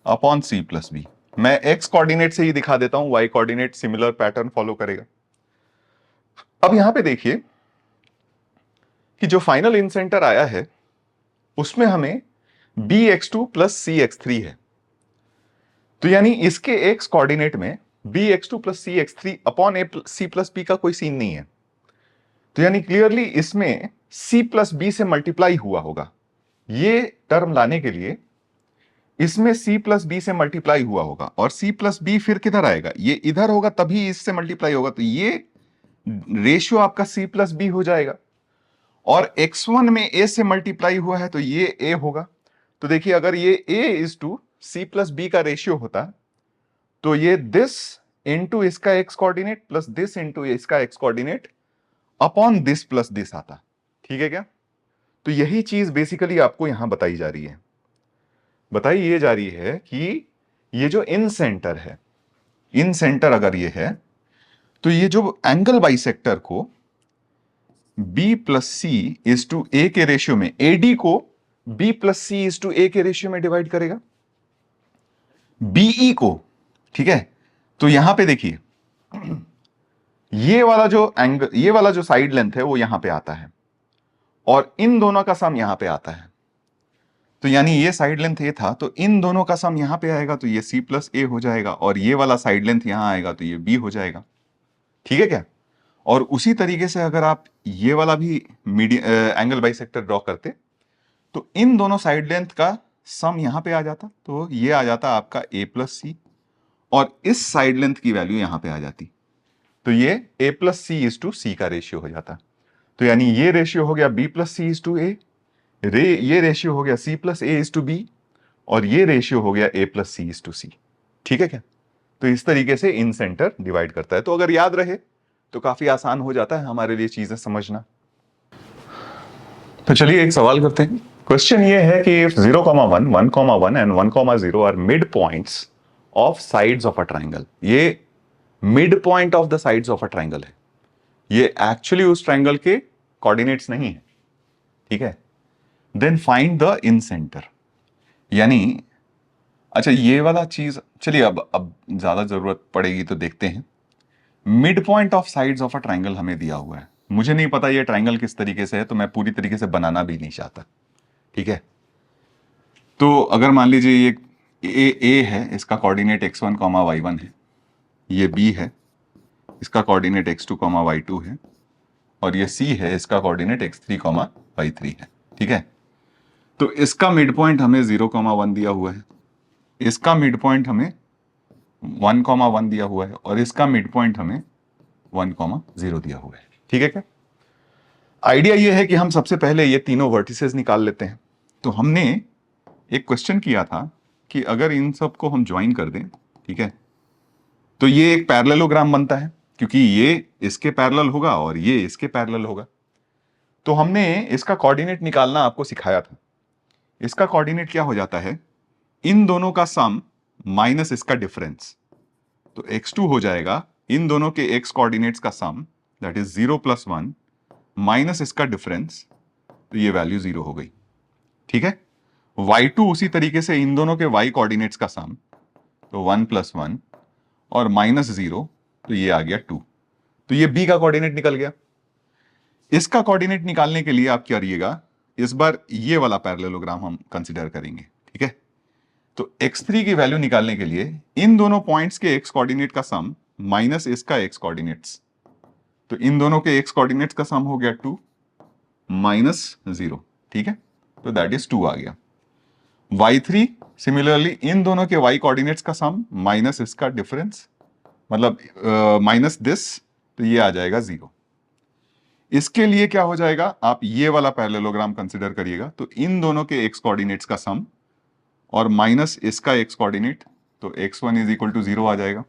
upon C plus B. मैं एक्स कोऑर्डिनेट से ही दिखा देता हूं, y coordinate similar pattern follow करेगा। अब यहां पे देखिए कि जो फाइनल इन सेंटर आया है उसमें हमें बी एक्स टू प्लस सी एक्स थ्री है। तो यानी इसके एक्स कोऑर्डिनेट में बी एक्स टू प्लस सी एक्स थ्री अपॉन ए सी प्लस बी का कोई सीन नहीं है। तो यानी क्लियरली इसमें सी प्लस बी से मल्टीप्लाई हुआ होगा। ये टर्म लाने के लिए इसमें सी प्लस बी से मल्टीप्लाई हुआ होगा, और सी प्लस बी फिर किधर आएगा, ये इधर होगा तभी इससे मल्टीप्लाई होगा। तो ये रेशियो आपका सी प्लस बी हो जाएगा, और x1 में a से मल्टीप्लाई हुआ है तो ये a होगा। तो देखिए अगर ये a is to C plus B का रेशियो होता तो ये दिस इंटू इसका x coordinate plus this into इसका x coordinate upon this plus this आता। ठीक है क्या? तो यही चीज बेसिकली आपको यहां बताई जा रही है। बताई ये जा रही है कि ये जो इन सेंटर है, इन सेंटर अगर ये है तो ये जो एंगल बाइसेक्टर को b plus C is to A के रेशियो में, एडी को b plus C is to A के रेशियो में डिवाइड करेगा, बीई को। ठीक है? तो यहां पे देखिए ये वाला जो एंगल, ये वाला जो साइड लेंथ है वो यहां पे आता है, और इन दोनों का सम यहां पे आता है। तो यानी ये साइड लेंथ ए था, तो इन दोनों का सम यहां पे आएगा तो ये सी प्लस ए हो जाएगा, और ये वाला साइड लेंथ यहां आएगा तो ये बी हो जाएगा। ठीक है क्या? और उसी तरीके से अगर आप ये वाला भी एंगल बाइसेक्टर ड्रॉ करते तो इन दोनों साइड लेंथ का सम यहां पे आ जाता, तो ये आ जाता आपका a प्लस सी, और इस साइड लेंथ की वैल्यू यहां पे आ जाती, तो ये a plus C is to C का रेशियो हो जाता। तो यानी ये रेशियो हो गया b plus C is to A, ये रेशियो हो गया c plus A is to B, और ये रेशियो हो गया a plus C is to C. ठीक है क्या? तो इस तरीके से इन सेंटर डिवाइड करता है। तो अगर याद रहे तो काफी आसान हो जाता है हमारे लिए चीजें समझना। तो चलिए एक सवाल करते हैं। क्वेश्चन ये है कि 0,1, 1,1 and 1,0 are mid points of sides of a triangle. ये mid point of the sides of a triangle है, ये एक्चुअली उस ट्राइंगल के कोऑर्डिनेट्स नहीं है। ठीक है? Then find the incentre. यानी अच्छा ये वाला चीज चलिए अब ज्यादा जरूरत पड़ेगी तो देखते हैं। Mid point of sides of a triangle हमें दिया हुआ है, मुझे नहीं पता ये ट्राइंगल किस तरीके से है, तो मैं पूरी तरीके से बनाना भी नहीं चाहता। ठीक है? तो अगर मान लीजिए ये ए है, इसका कोऑर्डिनेट x1 y1 है, ये b है, इसका कोऑर्डिनेट x2 y2 है, और ये c है, इसका कोऑर्डिनेट x3 y3 है। ठीक है? तो इसका मिड पॉइंट हमें 0,1 दिया हुआ है, इसका मिड पॉइंट हमें 1,1 दिया हुआ है, और इसका मिड पॉइंट हमें 1,0 दिया हुआ है। ठीक है क्या? आइडिया ये है कि हम सबसे पहले ये तीनों वर्टिसेस निकाल लेते हैं। तो हमने एक क्वेश्चन किया था कि अगर इन सब को हम ज्वाइन कर दें, ठीक है, तो ये एक पैरेललोग्राम बनता है, क्योंकि ये इसके पैरेलल होगा और ये इसके पैरेलल होगा। तो हमने इसका कोऑर्डिनेट निकालना आपको सिखाया था। इसका कोऑर्डिनेट क्या हो जाता है, इन दोनों का सम माइनस इसका डिफरेंस, तो x2 हो जाएगा इन दोनों के x कोऑर्डिनेट्स का सम, दैट इज 0 + 1 माइनस इसका डिफरेंस, तो ये वैल्यू 0 हो गई। ठीक है? y2 उसी तरीके से इन दोनों के y कोऑर्डिनेट्स का सम, तो 1 + 1 और माइनस 0, तो ये आ गया 2। तो ये b का कोऑर्डिनेट निकल गया। इसका कोऑर्डिनेट निकालने के लिए आप क्या करिएगा, इस बार ये वाला पैरेललोग्राम हम कंसीडर करेंगे। ठीक है? तो x3 की वैल्यू निकालने के लिए इन दोनों पॉइंट्स के x कोऑर्डिनेट का सम माइनस इसका x कोऑर्डिनेट्स, तो इन दोनों के x कोऑर्डिनेट्स का सम हो गया 2 माइनस 0। ठीक है? तो दैट इज 2 आ गया। y3 सिमिलरली इन दोनों के y कोऑर्डिनेट्स का सम माइनस इसका डिफरेंस, मतलब माइनस दिस, तो ये आ जाएगा 0। इसके लिए क्या हो जाएगा, आप ये वाला पैरेललोग्राम कंसीडर करिएगा, तो इन दोनों के x कोऑर्डिनेट्स का सम और माइनस इसका x कोऑर्डिनेट, तो x1 = 0 आ जाएगा।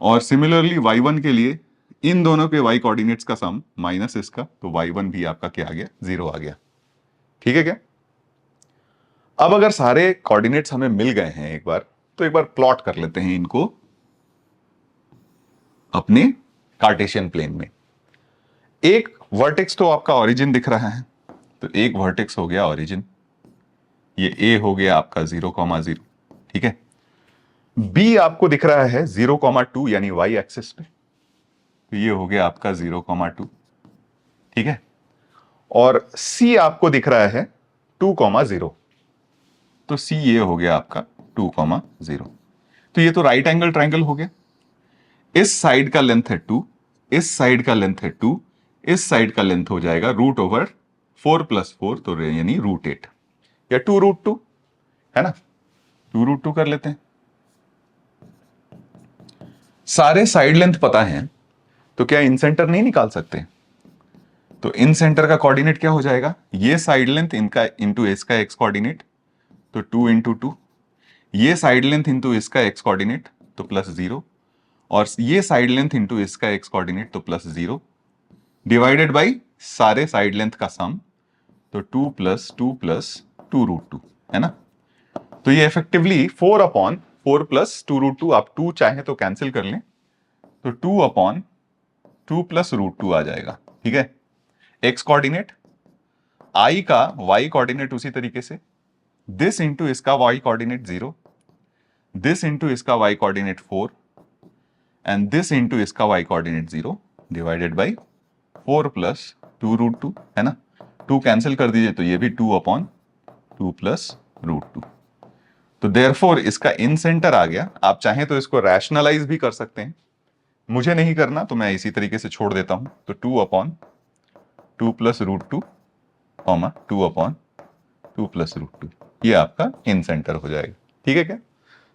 और सिमिलरली y1 के लिए इन दोनों के y कोऑर्डिनेट्स का सम माइनस इसका, तो y1 भी आपका क्या आ गया, 0 आ गया। ठीक है क्या? अब अगर सारे कोऑर्डिनेट्स हमें मिल गए हैं एक बार, तो एक बार प्लॉट कर लेते हैं इनको अपने कार्टेशियन प्लेन में। एक वर्टेक्स तो आपका ओरिजिन दिख रहा है, तो एक वर्टेक्स हो गया ओरिजिन, ये a हो गया आपका 0,0। ठीक है। बी आपको दिख रहा है 0,2 यानी वाई एक्सिस पे, तो ये हो गया आपका 0,2, ठीक है। और सी आपको दिख रहा है 2,0, तो सी ये हो गया आपका 2,0। तो ये तो राइट एंगल ट्रायंगल हो गया। इस साइड का लेंथ है 2, इस साइड का लेंथ है 2, इस साइड का लेंथ हो जाएगा √4 + 4, तो यानी √8 या 2√2, है ना। 2√2 कर लेते हैं। सारे साइड लेंथ पता है, तो क्या इन सेंटर नहीं निकाल सकते? तो इन सेंटर का कोऑर्डिनेट क्या हो जाएगा? ये साइड लेंथ इनका इंटू इसका एक्स कोऑर्डिनेट, तो 2 × 2। ये साइड लेंथ इंटू इसका एक्स कोऑर्डिनेट, तो +0। और ये साइड लेंथ इंटू इसका एक्स कोऑर्डिनेट, तो +0, डिवाइडेड बाई सारे साइड लेंथ का सम, तो 2 + 2 + 2√2, है ना। तो ये इफेक्टिवली 4/4 + 2√2, आप 2 चाहे तो कैंसिल कर लें, तो 2/2 + √2 आ जाएगा, ठीक है। एक्स कोऑर्डिनेट, आई का वाई कोऑर्डिनेट उसी तरीके से, दिस इंटू इसका वाई कोऑर्डिनेट 0, दिस इंटू इसका y coordinate 4, and this into इसका वाई कोऑर्डिनेट 0, डिवाइडेड बाई 4 + 2√2, है ना। 2 कैंसिल कर दीजिए, तो ये भी 2/2 + √2। तो देयरफॉर इसका इन सेंटर आ गया। आप चाहें तो इसको रैशनलाइज भी कर सकते हैं, मुझे नहीं करना, तो मैं इसी तरीके से छोड़ देता हूं। तो 2/2 + √2, 2/2 + √2, ये आपका इन सेंटर हो जाएगा, ठीक है। क्या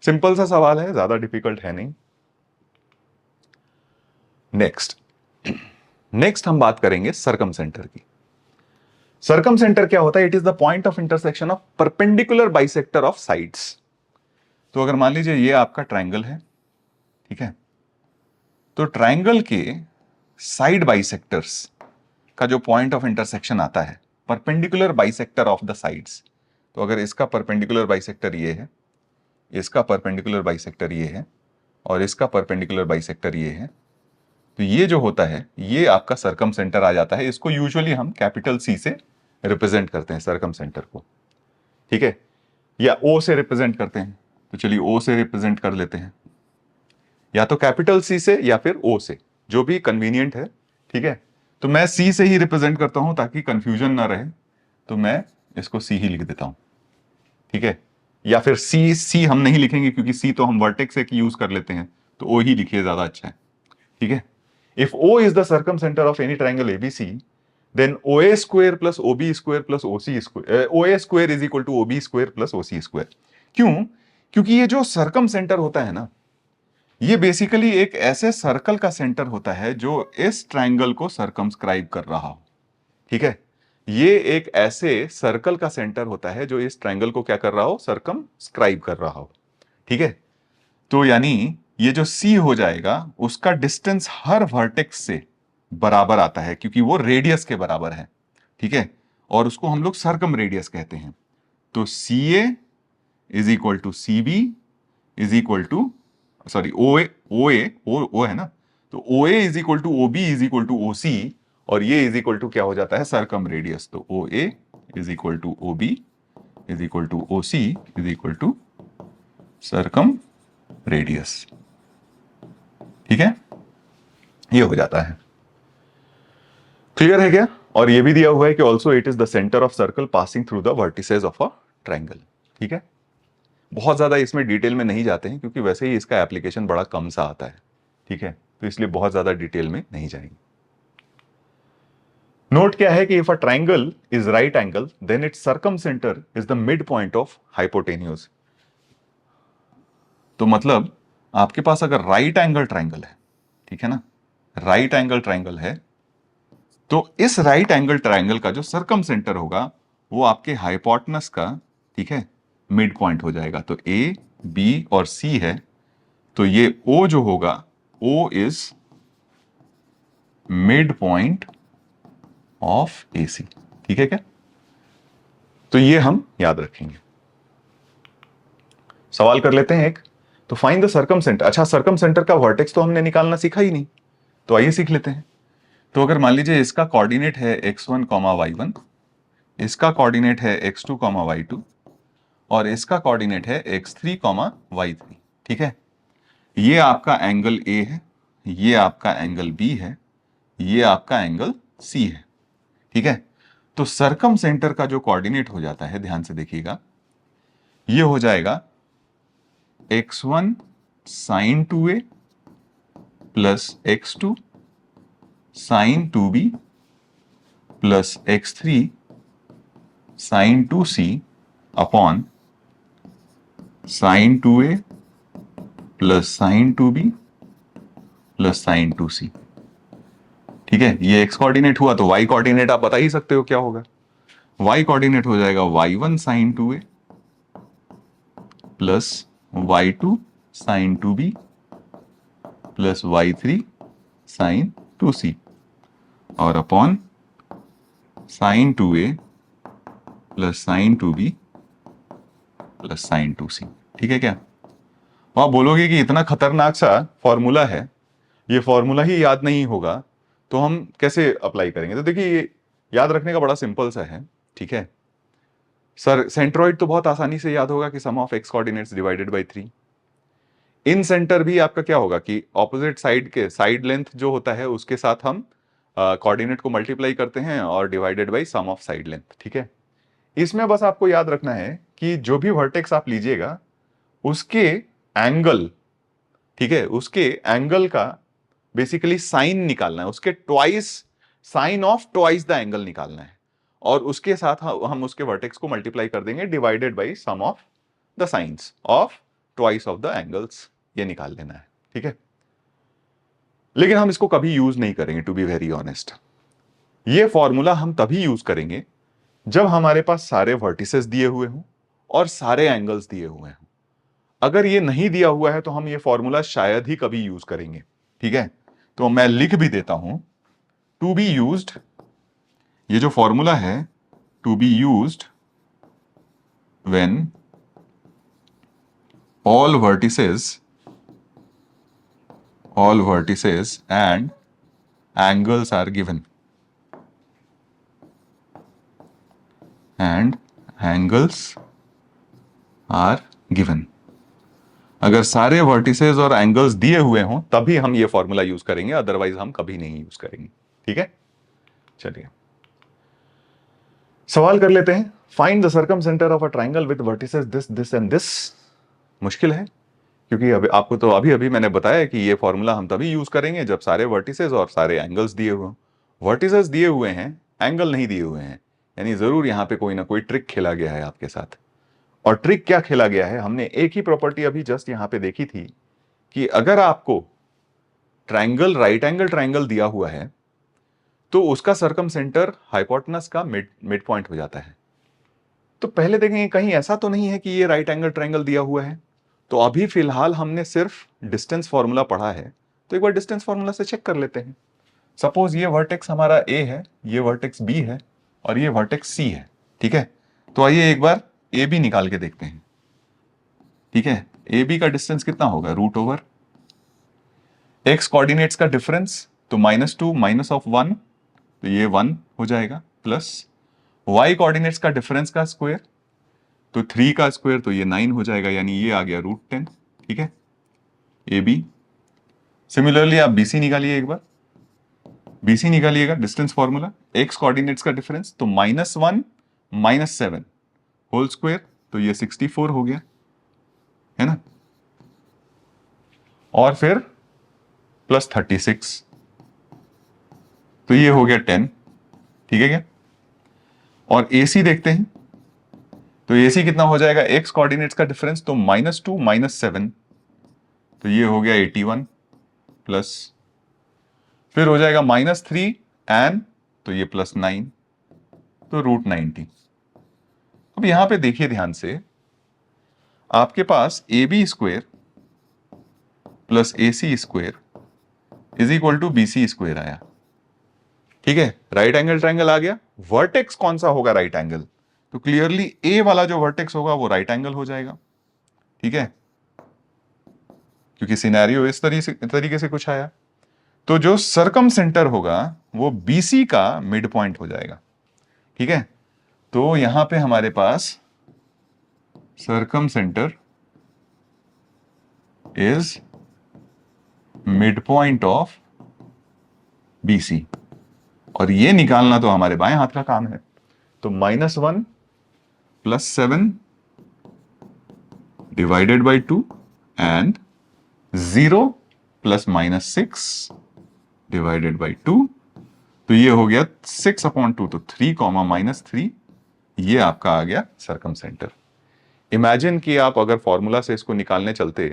सिंपल सा सवाल है, ज्यादा डिफिकल्ट है नहीं। नेक्स्ट हम बात करेंगे सरकम सेंटर की। सरकम सेंटर क्या होता है? It is the point of intersection of perpendicular bisector of sides. तो अगर मान लीजिए ये आपका ट्रायंगल है, ठीक है, तो ट्रायंगल के साइड बाइसेक्टर्स का जो पॉइंट ऑफ इंटरसेक्शन आता है, perpendicular bisector of the sides, तो अगर इसका परपेंडिकुलर बाइसेक्टर ये है, इसका परपेंडिकुलर बाइसेक्टर ये है, और इसका परपेंडिकुलर बाइसेक्टर ये है, तो ये जो होता है ये आपका सरकम सेंटर आ जाता है। इसको यूजुअली हम कैपिटल सी से रिप्रेजेंट करते हैं, सरकम सेंटर को, ठीक है, या ओ से रिप्रेजेंट करते हैं। तो चलिए ओ से रिप्रेजेंट कर लेते हैं, या तो कैपिटल सी से या फिर ओ से, जो भी कन्वीनियंट है, ठीक है। तो मैं सी से ही रिप्रेजेंट करता हूं ताकि कंफ्यूजन ना रहे, तो मैं इसको सी ही लिख देता हूं, ठीक है। या फिर सी हम नहीं लिखेंगे, क्योंकि सी तो हम वर्टेक्स से यूज कर लेते हैं, तो ओ ही लिखिए, ज्यादा अच्छा है, ठीक है। If O is the circumcentre of any triangle ABC, then OA square + OB square + OC square, OA square = OB square + OC square। क्यों? क्योंकि ये जो सर्कम सेंटर होता है ना, ये बेसिकली एक ऐसे सर्कल का सेंटर होता है जो इस ट्रायंगल को सर्कमस्क्राइब कर रहा हो, ठीक है। ये एक ऐसे सर्कल का सेंटर होता है जो इस ट्रायंगल को क्या कर रहा हो? सर्कमस्क्राइब कर रहा हो, ठीक है। तो यानी ये जो C हो जाएगा, उसका डिस्टेंस हर वर्टेक्स से बराबर आता है, क्योंकि वो रेडियस के बराबर है, ठीक है, और उसको हम लोग सर्कम रेडियस कहते हैं। तो CA = CB सॉरी OA है ना, तो OA = OB = OC, और ये इज इक्वल टू क्या हो जाता है? Circum radius. तो OA = OB = OC = circum radius, ठीक है, ये हो जाता है। क्लियर है क्या? और ये भी दिया हुआ है कि also it is the centre of circle passing through the vertices of a triangle, ठीक है। बहुत ज्यादा इसमें डिटेल में नहीं जाते हैं, क्योंकि वैसे ही इसका एप्लीकेशन बड़ा कम सा आता है, ठीक है, तो इसलिए बहुत ज्यादा डिटेल में नहीं जाएंगे। नोट क्या है कि if a triangle is right angle, then its circum centre is the mid point of hypotenuse. तो मतलब आपके पास अगर राइट एंगल ट्रायंगल है, ठीक है ना, राइट एंगल ट्रायंगल है, तो इस राइट एंगल ट्रायंगल का जो सर्कम सेंटर होगा वो आपके हाइपोटेनस का, ठीक है, मिड पॉइंट हो जाएगा। तो ए, बी और सी है, तो ये ओ जो होगा, O is mid point of AC, ठीक है क्या? तो ये हम याद रखेंगे। सवाल कर लेते हैं एक, तो फाइंड द सर्कम सेंटर। अच्छा, सर्कम सेंटर का वर्टेक्स तो हमने निकालना सीखा ही नहीं, तो आइए सीख लेते हैं। तो अगर मान लीजिए इसका कोऑर्डिनेट है x1, y1, इसका कोऑर्डिनेट है x2, y2, और इसका कोऑर्डिनेट है x3, y3। ठीक है, ये आपका एंगल A है, ये आपका एंगल B है, ये आपका एंगल C है। ठीक है, तो सरकम सेंटर का जो कोऑर्डिनेट हो जाता है, ध्यान से देखिएगा, ये हो जाएगा x1 sin 2a plus x2 sin 2b plus x3 sin 2c upon sin 2a plus sin 2b plus sin 2c। ठीक है, ये x कोऑर्डिनेट हुआ, तो y कोऑर्डिनेट आप बता ही सकते हो क्या होगा। y कोऑर्डिनेट हो जाएगा y1 sin 2a plus y2 sin 2b plus y3 sin 2c और upon sin 2a plus sin 2b plus sin 2c। ठीक है क्या? आप बोलोगे कि इतना खतरनाक सा फॉर्मूला है, ये फॉर्मूला ही याद नहीं होगा तो हम कैसे अप्लाई करेंगे? तो देखिए, ये याद रखने का बड़ा सिंपल सा है। ठीक है सर, सेंट्रॉइड तो बहुत आसानी से याद होगा कि sum of X coordinates divided by 3। In centre भी आपका क्या होगा कि ऑपोजिट साइड के साइड लेंथ जो होता है उसके साथ हम कोऑर्डिनेट को मल्टीप्लाई करते हैं और divided by sum of side length. ठीक है, इसमें बस आपको याद रखना है कि जो भी वर्टेक्स आप लीजिएगा उसके एंगल, ठीक है, उसके एंगल का बेसिकली साइन निकालना है, उसके twice, sine of twice the angle निकालना है और उसके साथ हम उसके वर्टेक्स को मल्टीप्लाई कर देंगे divided by sum of the sines of twice of the angles, ये निकाल लेना है। ठीक है, लेकिन हम इसको कभी यूज नहीं करेंगे, टू बी वेरी ऑनेस्ट। ये फॉर्मूला हम तभी यूज करेंगे जब हमारे पास सारे वर्टिसेस दिए हुए हों और सारे एंगल्स दिए हुए हों। अगर ये नहीं दिया हुआ है तो हम ये फॉर्मूला शायद ही कभी यूज करेंगे। ठीक है, तो मैं लिख भी देता हूं, टू बी यूज्ड, ये जो फॉर्मूला है, to be used when all vertices and angles are given, and angles are given। अगर सारे वर्टिसेस और एंगल्स दिए हुए हों तभी हम ये फॉर्मूला यूज करेंगे, अदरवाइज हम कभी नहीं यूज करेंगे। ठीक है, चलिए सवाल कर लेते हैं। Find the circum centre of a triangle with vertices this this and this. मुश्किल है क्योंकि अभी आपको तो अभी मैंने बताया कि ये फॉर्मूला हम तभी यूज करेंगे जब सारे वर्टिसेस और सारे एंगल्स दिए हुए हों। वर्टिसेस दिए हुए हैं, एंगल नहीं दिए हुए हैं, यानी जरूर यहां पे कोई ना कोई ट्रिक खेला गया है आपके साथ। और ट्रिक क्या खेला गया है? हमने एक ही प्रॉपर्टी अभी जस्ट यहां पे देखी थी कि अगर आपको ट्राइंगल, राइट एंगल ट्राइंगल दिया हुआ है तो उसका सर्कम सेंटर हाइपोटेनस का मिड पॉइंट हो जाता है। तो पहले देखेंगे कहीं ऐसा तो नहीं है कि ये राइट एंगल ट्राइंगल दिया हुआ है। तो अभी फिलहाल हमने सिर्फ डिस्टेंस फॉर्मूला पढ़ा है, तो एक बार डिस्टेंस फॉर्मूला से चेक कर लेते हैं। सपोज ये वर्टेक्स हमारा ए है, ये वर्टेक्स बी है और ये वर्टेक्स सी है। ठीक है, तो आइए एक बार ए बी निकाल के देखते हैं। ठीक है, ए बी का डिस्टेंस कितना होगा? रूट ओवर एक्स कोऑर्डिनेट्स का डिफरेंस, तो -2 माइनस ऑफ 1, तो ये 1 हो जाएगा, प्लस y कोऑर्डिनेट्स का डिफरेंस का स्क्वायर, तो 3 का स्क्वायर, तो ये 9 हो जाएगा, यानी ये आ गया √10। ठीक है, ए बी। सिमिलरली आप BC निकालिए एक बार, BC निकालिएगा, डिस्टेंस फॉर्मूला, x कोऑर्डिनेट्स का डिफरेंस, तो -1 -7 होल स्क्वायर, तो ये 64 हो गया, है ना, और फिर प्लस 36, तो ये हो गया 10। ठीक है क्या? और AC देखते हैं, तो AC कितना हो जाएगा? x कोऑर्डिनेट्स का डिफरेंस, तो -2 -7, तो ये हो गया 81, प्लस फिर हो जाएगा -3 एंड, तो ये +9, तो √90। अब यहां पे देखिए ध्यान से, आपके पास AB square plus AC square is equal to BC square आया। ठीक है, राइट एंगल ट्राइंगल आ गया। वर्टेक्स कौन सा होगा राइट एंगल? तो क्लियरली A वाला जो वर्टेक्स होगा वो राइट एंगल हो जाएगा। ठीक है, क्योंकि सिनेरियो इस तरीके से कुछ आया, तो जो सर्कम सेंटर होगा वो BC का मिड पॉइंट हो जाएगा। ठीक है, तो यहां पे हमारे पास circum centre is mid point of BC, और ये निकालना तो हमारे बाएं हाथ का काम है। तो -1 + 7 divided by 2 and 0 + -6 divided by 2, तो ये हो गया 6/2, तो 3, -3, ये आपका आ गया सर्कम सेंटर। इमेजिन कि आप अगर फॉर्मूला से इसको निकालने चलते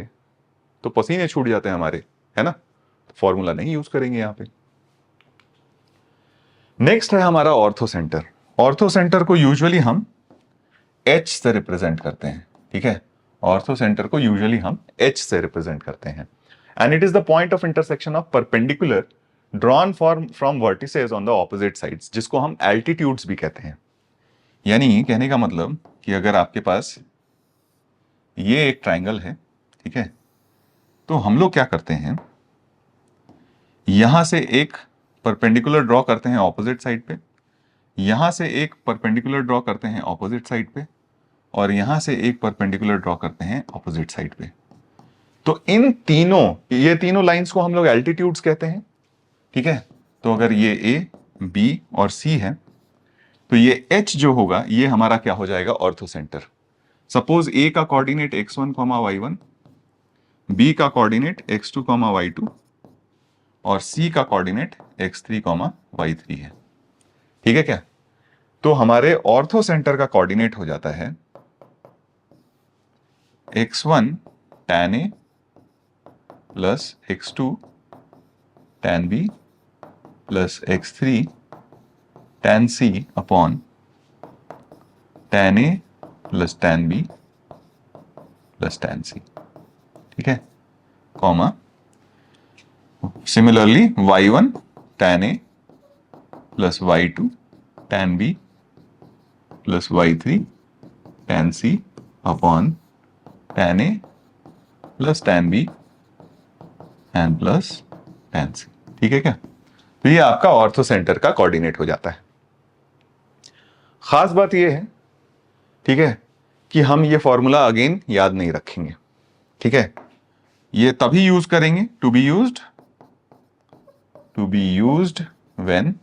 तो पसीने छूट जाते हैं हमारे, है ना? फॉर्मूला नहीं यूज करेंगे यहां पे। नेक्स्ट है हमारा ऑर्थो सेंटर। ऑर्थो सेंटर को यूजुअली हम H से रिप्रेजेंट करते हैं, ठीक है? ऑर्थो सेंटर को यूजुअली हम H से रिप्रेजेंट करते हैं, and it is the point of intersection of perpendicular drawn from vertices on the opposite sides, जिसको हम एल्टीट्यूड्स भी कहते हैं। यानी कहने का मतलब कि अगर आपके पास ये एक ट्राइंगल है, ठीक है, तो हम लोग क्या करते हैं, यहां से एक परपेंडिकुलर ड्रॉ करते हैं ऑपोजिट साइड पे, यहां से एक परपेंडिकुलर ड्रॉ करते हैं ऑपोजिट साइड पे, और यहां से एक परपेंडिकुलर ड्रॉ करते हैं ऑपोजिट साइड पे। तो इन तीनों, ये तीनों लाइंस को हम लोग एल्टीट्यूड्स कहते हैं, ठीक है? तो अगर ये A, B और C है, तो ये H जो होगा ये हमारा क्या हो जाएगा, ऑर्थो सेंटर। सपोज A का कोऑर्डिनेट x1, y1, B का कोऑर्डिनेट x2, y2 और C का कोऑर्डिनेट x3, y3 है, ठीक है क्या? तो हमारे ऑर्थो सेंटर का कोऑर्डिनेट हो जाता है x1 tan A plus x2 tan B plus x3 tan C upon tan A plus tan B plus tan C, ठीक है, comma similarly y1 tan A plus y2 tan B plus y3 tan C upon tan A plus tan B and plus tan C, ठीक है क्या? तो ये आपका ortho centre का coordinate हो जाता है। खास बात ये है, ठीक है, कि हम ये फॉर्मूला अगेन याद नहीं रखेंगे, ठीक है? ये तभी यूज करेंगे, to be used when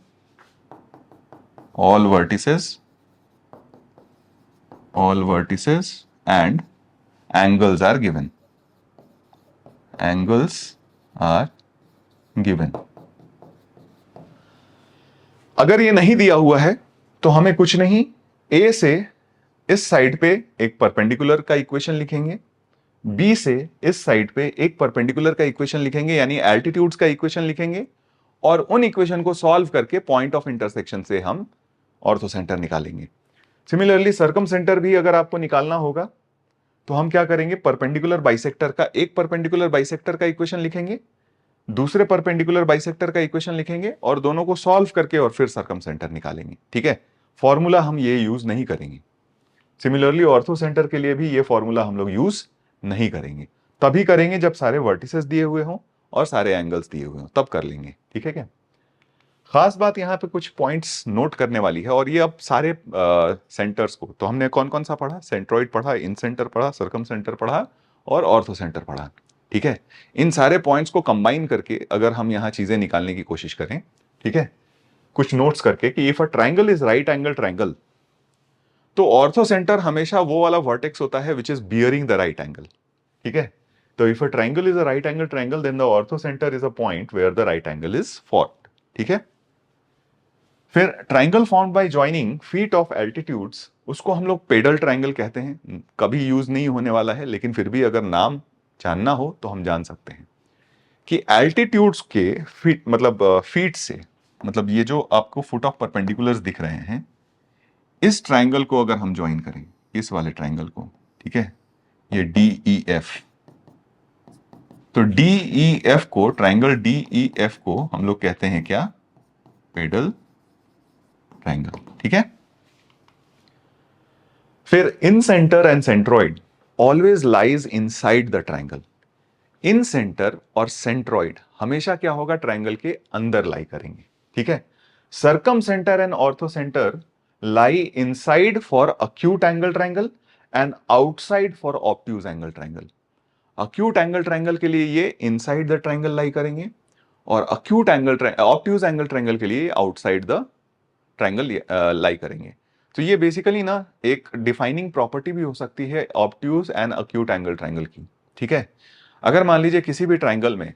all vertices and angles are given. Angles are given. अगर ये नहीं दिया हुआ है तो हमें कुछ नहीं, A से इस साइड पे एक परपेंडिकुलर का इक्वेशन लिखेंगे, B से इस साइड पे एक परपेंडिकुलर का इक्वेशन लिखेंगे, यानी एल्टीट्यूड्स का इक्वेशन लिखेंगे, और उन इक्वेशन को सॉल्व करके पॉइंट ऑफ इंटरसेक्शन से हम ऑर्थो सेंटर निकालेंगे। सिमिलरली सर्कम सेंटर भी अगर आपको निकालना होगा तो हम क्या करेंगे, परपेंडिकुलर बाइसेक्टर का, एक परपेंडिकुलर बाइसेक्टर का इक्वेशन लिखेंगे, दूसरे परपेंडिकुलर बाइसेक्टर का इक्वेशन लिखेंगे, और दोनों को सॉल्व करके और फिर सर्कम सेंटर निकालेंगे, ठीक है? फॉर्मूला हम ये यूज नहीं करेंगे। सिमिलरली ऑर्थो सेंटर के लिए भी ये फॉर्मूला हम लोग यूज नहीं करेंगे, तभी करेंगे जब सारे वर्टिसेस दिए हुए हों और सारे एंगल्स दिए हुए हों, तब कर लेंगे, ठीक है क्या? खास बात यहां पे कुछ पॉइंट्स नोट करने वाली है, और ये अब सारे सेंटर्स को, तो हमने कौन कौन सा पढ़ा, सेंट्रोइड पढ़ा, इन सेंटर पढ़ा, सर्कम सेंटर पढ़ा और ऑर्थो सेंटर पढ़ा, ठीक है? इन सारे पॉइंट्स को कंबाइन करके अगर हम यहां चीजें निकालने की कोशिश करें, ठीक है, कुछ नोट्स करके, कि if a triangle is right angle triangle, तो ऑर्थो सेंटर हमेशा वो वाला वर्टेक्स होता है which is bearing the right angle, ठीक है? तो if a triangle is a right angle triangle, then the orthocentre is a point where the right angle is formed, ठीक है? फिर triangle formed by joining feet of altitudes, उसको हम लोग pedal triangle कहते हैं। कभी यूज नहीं होने वाला है, लेकिन फिर भी अगर नाम जानना हो तो हम जान सकते हैं कि एल्टीट्यूड्स के फीट, मतलब फीट से, मतलब ये जो आपको फुट ऑफ परपेंडिकुलर्स दिख रहे हैं, इस ट्राइंगल को अगर हम ज्वाइन करें, इस वाले ट्राइंगल को, ठीक है, ये DEF, तो DEF को, ट्राइंगल DEF को हम लोग कहते हैं क्या, पेडल ट्राइंगल, ठीक है? फिर in centre and centroid always lies inside the triangle. In centre और सेंट्रोइड हमेशा क्या होगा, ट्राइंगल के अंदर लाई करेंगे, ठीक है? Circum centre and ortho centre lie inside for acute angle triangle, and outside for obtuse angle triangle. Acute angle triangle के लिए ये इनसाइड द ट्राइंगल लाई करेंगे, और acute angle obtuse angle triangle के लिए आउटसाइड द ट्राइंगल लाई करेंगे। तो ये बेसिकली ना एक डिफाइनिंग प्रॉपर्टी भी हो सकती है obtuse and acute angle triangle की। ठीक है, अगर मान लीजिए किसी भी ट्राइंगल में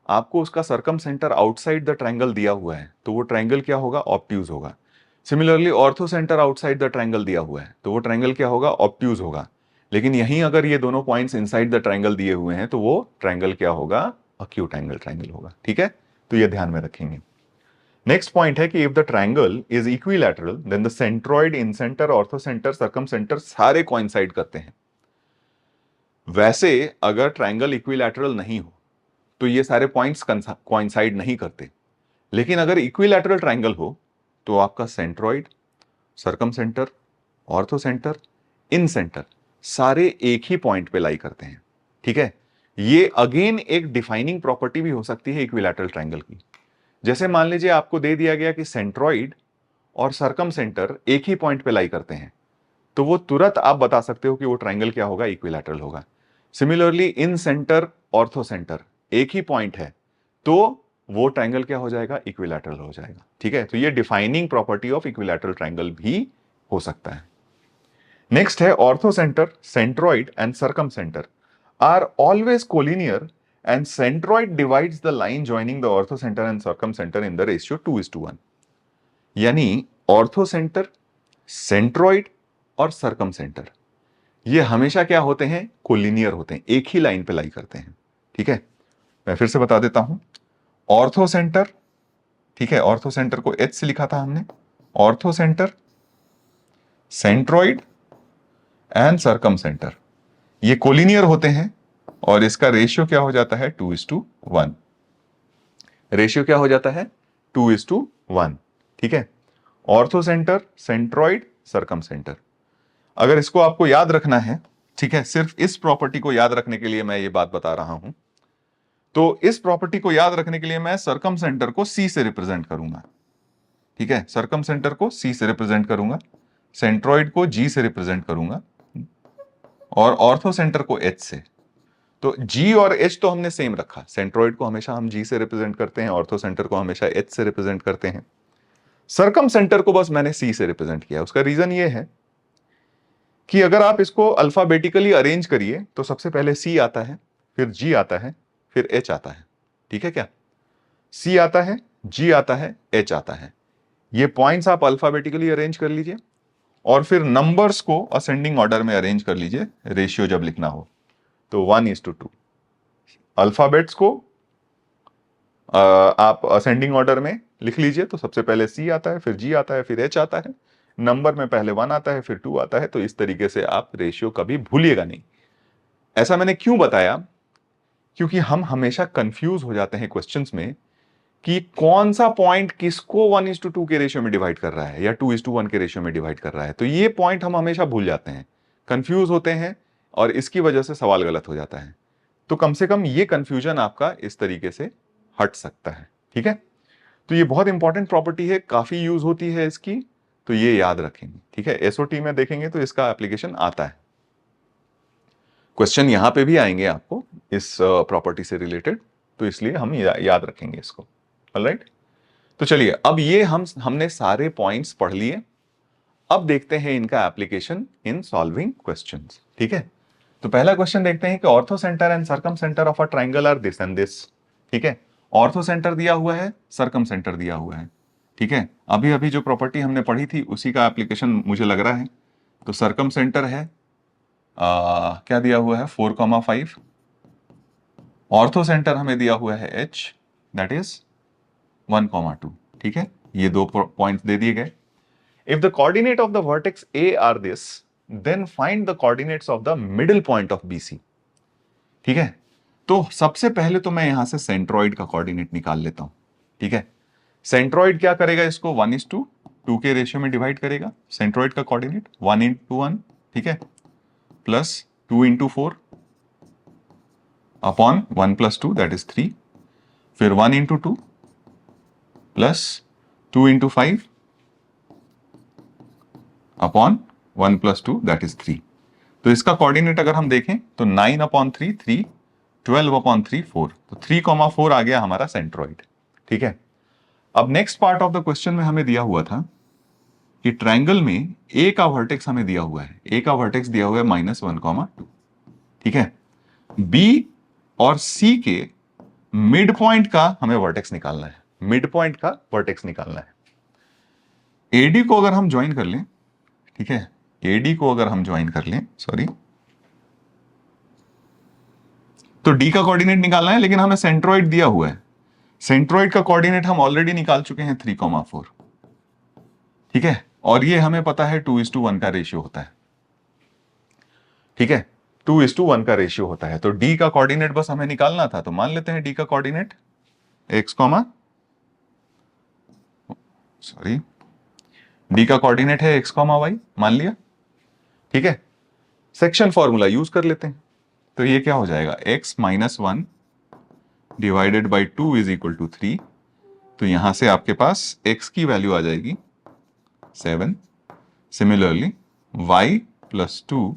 आपको उसका circum centre outside the triangle दिया हुआ है, तो वो ट्राइंगल क्या होगा? ऑब्ट्यूज होगा। Similarly ortho centre outside the triangle दिया हुआ है, तो वो ट्राइंगल क्या होगा? ऑब्ट्यूज होगा। लेकिन यहीं अगर ये दोनों पॉइंट्स इनसाइड द ट्राइंगल दिए हुए हैं, तो वो ट्राइंगल क्या होगा? अक्यूट एंगल ट्राइंगल होगा। ठीक है, तो ये ध्यान में रखेंगे। नेक्स्ट पॉइंट है कि if the triangle is equilateral then the centroid, incentre, ortho centre, circumcentre सारे कोइंसाइड करते हैं। वैसे अगर ट्राइंगल इक्विलैटरल नहीं हो तो ये सारे पॉइंट्स कोइंसाइड नहीं करते। लेकिन अगर इक्विलैटरल ट्राइंगल हो तो आपका centroid, circum centre, ortho centre, in centre सारे एक ही पॉइंट पे लाई करते हैं। ठीक है, ये अगेन एक डिफाइनिंग प्रॉपर्टी भी हो सकती है इक्विलैटरल ट्राइंगल की। जैसे मान लीजिए आपको दे दिया गया कि सेंट्रॉइड और सर्कम सेंटर एक ही पॉइंट पे लाई करते हैं, तो वो तुरंत आप बता सकते हो कि वो ट्राइंगल क्या होगा? इक्विलैटरल होगा। Similarly in centre, ortho centre एक ही पॉइंट है, तो वो ट्राइंगल क्या हो जाएगा? इक्विलैटरल हो जाएगा। ठीक है, तो ये defining property of equilateral triangle भी हो सकता है। नेक्स्ट है orthocentre, centroid and circumcentre are always collinear and centroid divides the line joining the ortho center and circum center in the ratio 2:1। यानी ऑर्थो सेंटर, सेंट्रॉइड और circum centre ये हमेशा क्या होते हैं? कोलिनियर होते हैं, एक ही लाइन पे लाई करते हैं। ठीक है, मैं फिर से बता देता हूं। ऑर्थो सेंटर, ठीक है, ऑर्थो सेंटर को H से लिखा था हमने, ortho centre, centroid and circum centre ये कोलिनियर होते हैं, और इसका रेशियो क्या हो जाता है? 2:1। रेशियो क्या हो जाता है? 2:1। ठीक है, orthocentre, centroid, circum centre. अगर इसको आपको याद रखना है, ठीक है, सिर्फ इस प्रॉपर्टी को याद रखने के लिए मैं ये बात बता रहा हूं, तो इस प्रॉपर्टी को याद रखने के लिए मैं सर्कम सेंटर को C से रिप्रेजेंट करूंगा। ठीक है, सर्कम सेंटर को C से रिप्रेजेंट करूंगा, सेंट्रॉइड को G से रिप्रेजेंट करूंगा, और ऑर्थो सेंटर को H से। तो G और H तो हमने सेम रखा, सेंट्रॉइड को हमेशा हम G से रिप्रेजेंट करते हैं, ऑर्थो सेंटर को हमेशा H से रिप्रेजेंट करते हैं। सर्कम सेंटर को बस मैंने C से रिप्रेजेंट किया। उसका रीजन ये है कि अगर आप इसको अल्फाबेटिकली अरेंज करिए तो सबसे पहले C आता है, फिर G आता है, फिर H आता है। ठीक है क्या? C आता है, G आता है, H आता है। ये पॉइंट्स आप अल्फाबेटिकली अरेंज कर लीजिए, और फिर नंबर्स को असेंडिंग ऑर्डर में अरेंज कर लीजिए, रेशियो जब लिखना हो तो 1:2। अल्फाबेट्स को आप असेंडिंग ऑर्डर में लिख लीजिए, तो सबसे पहले C आता है, फिर G आता है, फिर H आता है। नंबर में पहले 1 आता है, फिर 2 आता है। तो इस तरीके से आप रेशियो कभी भूलिएगा नहीं। ऐसा मैंने क्यों बताया? क्योंकि हम हमेशा कंफ्यूज हो जाते हैं क्वेश्चंस में कि कौन सा पॉइंट किसको 1:2 के रेशियो में डिवाइड कर रहा है या 2:1 के रेशियो में डिवाइड कर रहा है। तो ये पॉइंट हम हमेशा भूल जाते हैं, कंफ्यूज होते हैं, और इसकी वजह से सवाल गलत हो जाता है। तो कम से कम ये कंफ्यूजन आपका इस तरीके से हट सकता है। ठीक है, तो ये बहुत इंपॉर्टेंट प्रॉपर्टी है, काफी यूज होती है इसकी, तो ये याद रखेंगे। ठीक है, एसओटी में देखेंगे तो इसका एप्लीकेशन आता है। क्वेश्चन यहां पे भी आएंगे आपको इस प्रॉपर्टी से रिलेटेड, तो इसलिए हम याद रखेंगे इसको। ऑलराइट, तो चलिए अब ये हमने सारे पॉइंट्स पढ़ लिए। अब देखते हैं इनका एप्लीकेशन इन सॉल्विंग क्वेश्चंस। ठीक है, तो पहला क्वेश्चन देखते हैं कि orthocentre and circumcentre of a triangle are this and this. ठीक है, ऑर्थो सेंटर दिया हुआ है, सर्कम सेंटर दिया हुआ है। ठीक है, अभी अभी जो प्रॉपर्टी हमने पढ़ी थी उसी का एप्लीकेशन मुझे लग रहा है। तो सर्कम सेंटर है क्या दिया हुआ है? 4,5। ऑर्थो सेंटर हमें दिया हुआ है H, दैट इज 1,2। ठीक है, ये दो पॉइंट्स दे दिए गए। If the coordinate of the vertex A are this, then find the coordinates of the middle point of BC। ठीक है, तो सबसे पहले तो मैं यहां से सेंट्रॉइड का कोऑर्डिनेट निकाल लेता हूं। ठीक है, सेंट्रॉइड क्या करेगा? इसको 1:2 के रेशियो में डिवाइड करेगा। सेंट्रॉइड का कोऑर्डिनेट 1:1, ठीक है, प्लस 2:4 अपॉन 1 + 2 दैट इज 3, फिर 1:2 प्लस 2:5 अपॉन 1 + 2 दैट इज 3। तो इसका कोऑर्डिनेट अगर हम देखें तो 9/3 3, 12/3 4, तो 3,4 आ गया हमारा सेंट्रॉइड। ठीक है, अब next part of the question में हमें दिया हुआ था कि ट्रायंगल में ए का वर्टेक्स हमें दिया हुआ है, ए का वर्टेक्स दिया हुआ है -1,2। ठीक है, बी और सी के मिड पॉइंट का हमें वर्टेक्स निकालना है, मिड पॉइंट का वर्टेक्स निकालना है। एडी को अगर हम ज्वाइन कर लें, ठीक है, एडी को अगर हम ज्वाइन कर लें, सॉरी, तो डी का कोऑर्डिनेट निकालना है, लेकिन हमें सेंट्रॉइड दिया हुआ है। सेंट्रॉइड का कोऑर्डिनेट हम ऑलरेडी निकाल चुके हैं 3,4। ठीक है, और ये हमें पता है 2:1 का रेशियो होता है। ठीक है, 2:1 का रेशियो होता है। तो डी का कोऑर्डिनेट बस हमें निकालना था, तो मान लेते हैं डी का coordinate x comma, sorry, D का कोऑर्डिनेट है एक्स कॉमा वाई, मान लिया। ठीक है, सेक्शन फॉर्मूला यूज कर लेते हैं। तो ये क्या हो जाएगा, x -1 divided by 2 is equal to 3। तो यहां से आपके पास x की वैल्यू आ जाएगी 7। Similarly y plus 2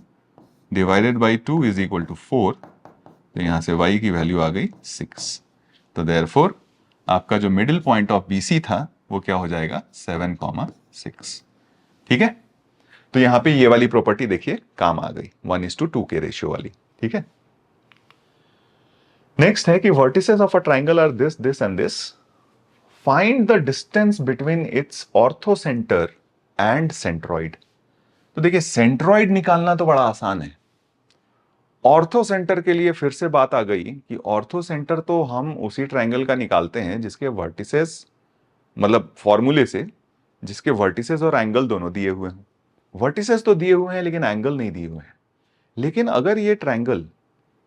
divided by 2 is equal to 4। तो यहां से y की वैल्यू आ गई 6। तो देयरफॉर आपका जो मिडिल पॉइंट ऑफ BC था वो क्या हो जाएगा, 7,6। ठीक है, तो यहां पे ये वाली प्रॉपर्टी देखिए काम आ गई, 1:2 के रेशियो वाली। ठीक है, नेक्स्ट है कि vertices of a triangle are this this and this, find the distance between its orthocentre and centroid. तो देखिए सेंट्रॉइड निकालना तो बड़ा आसान है, ऑर्थो सेंटर के लिए फिर से बात आ गई कि ऑर्थो सेंटर तो हम उसी ट्राइंगल का निकालते हैं जिसके वर्टिसेस, मतलब फॉर्मूले से, जिसके वर्टिसेस और एंगल दोनों दिए हुए हैं। वर्टिसेस तो दिए हुए हैं लेकिन एंगल नहीं दिए हुए हैं। लेकिन अगर ये ट्राइंगल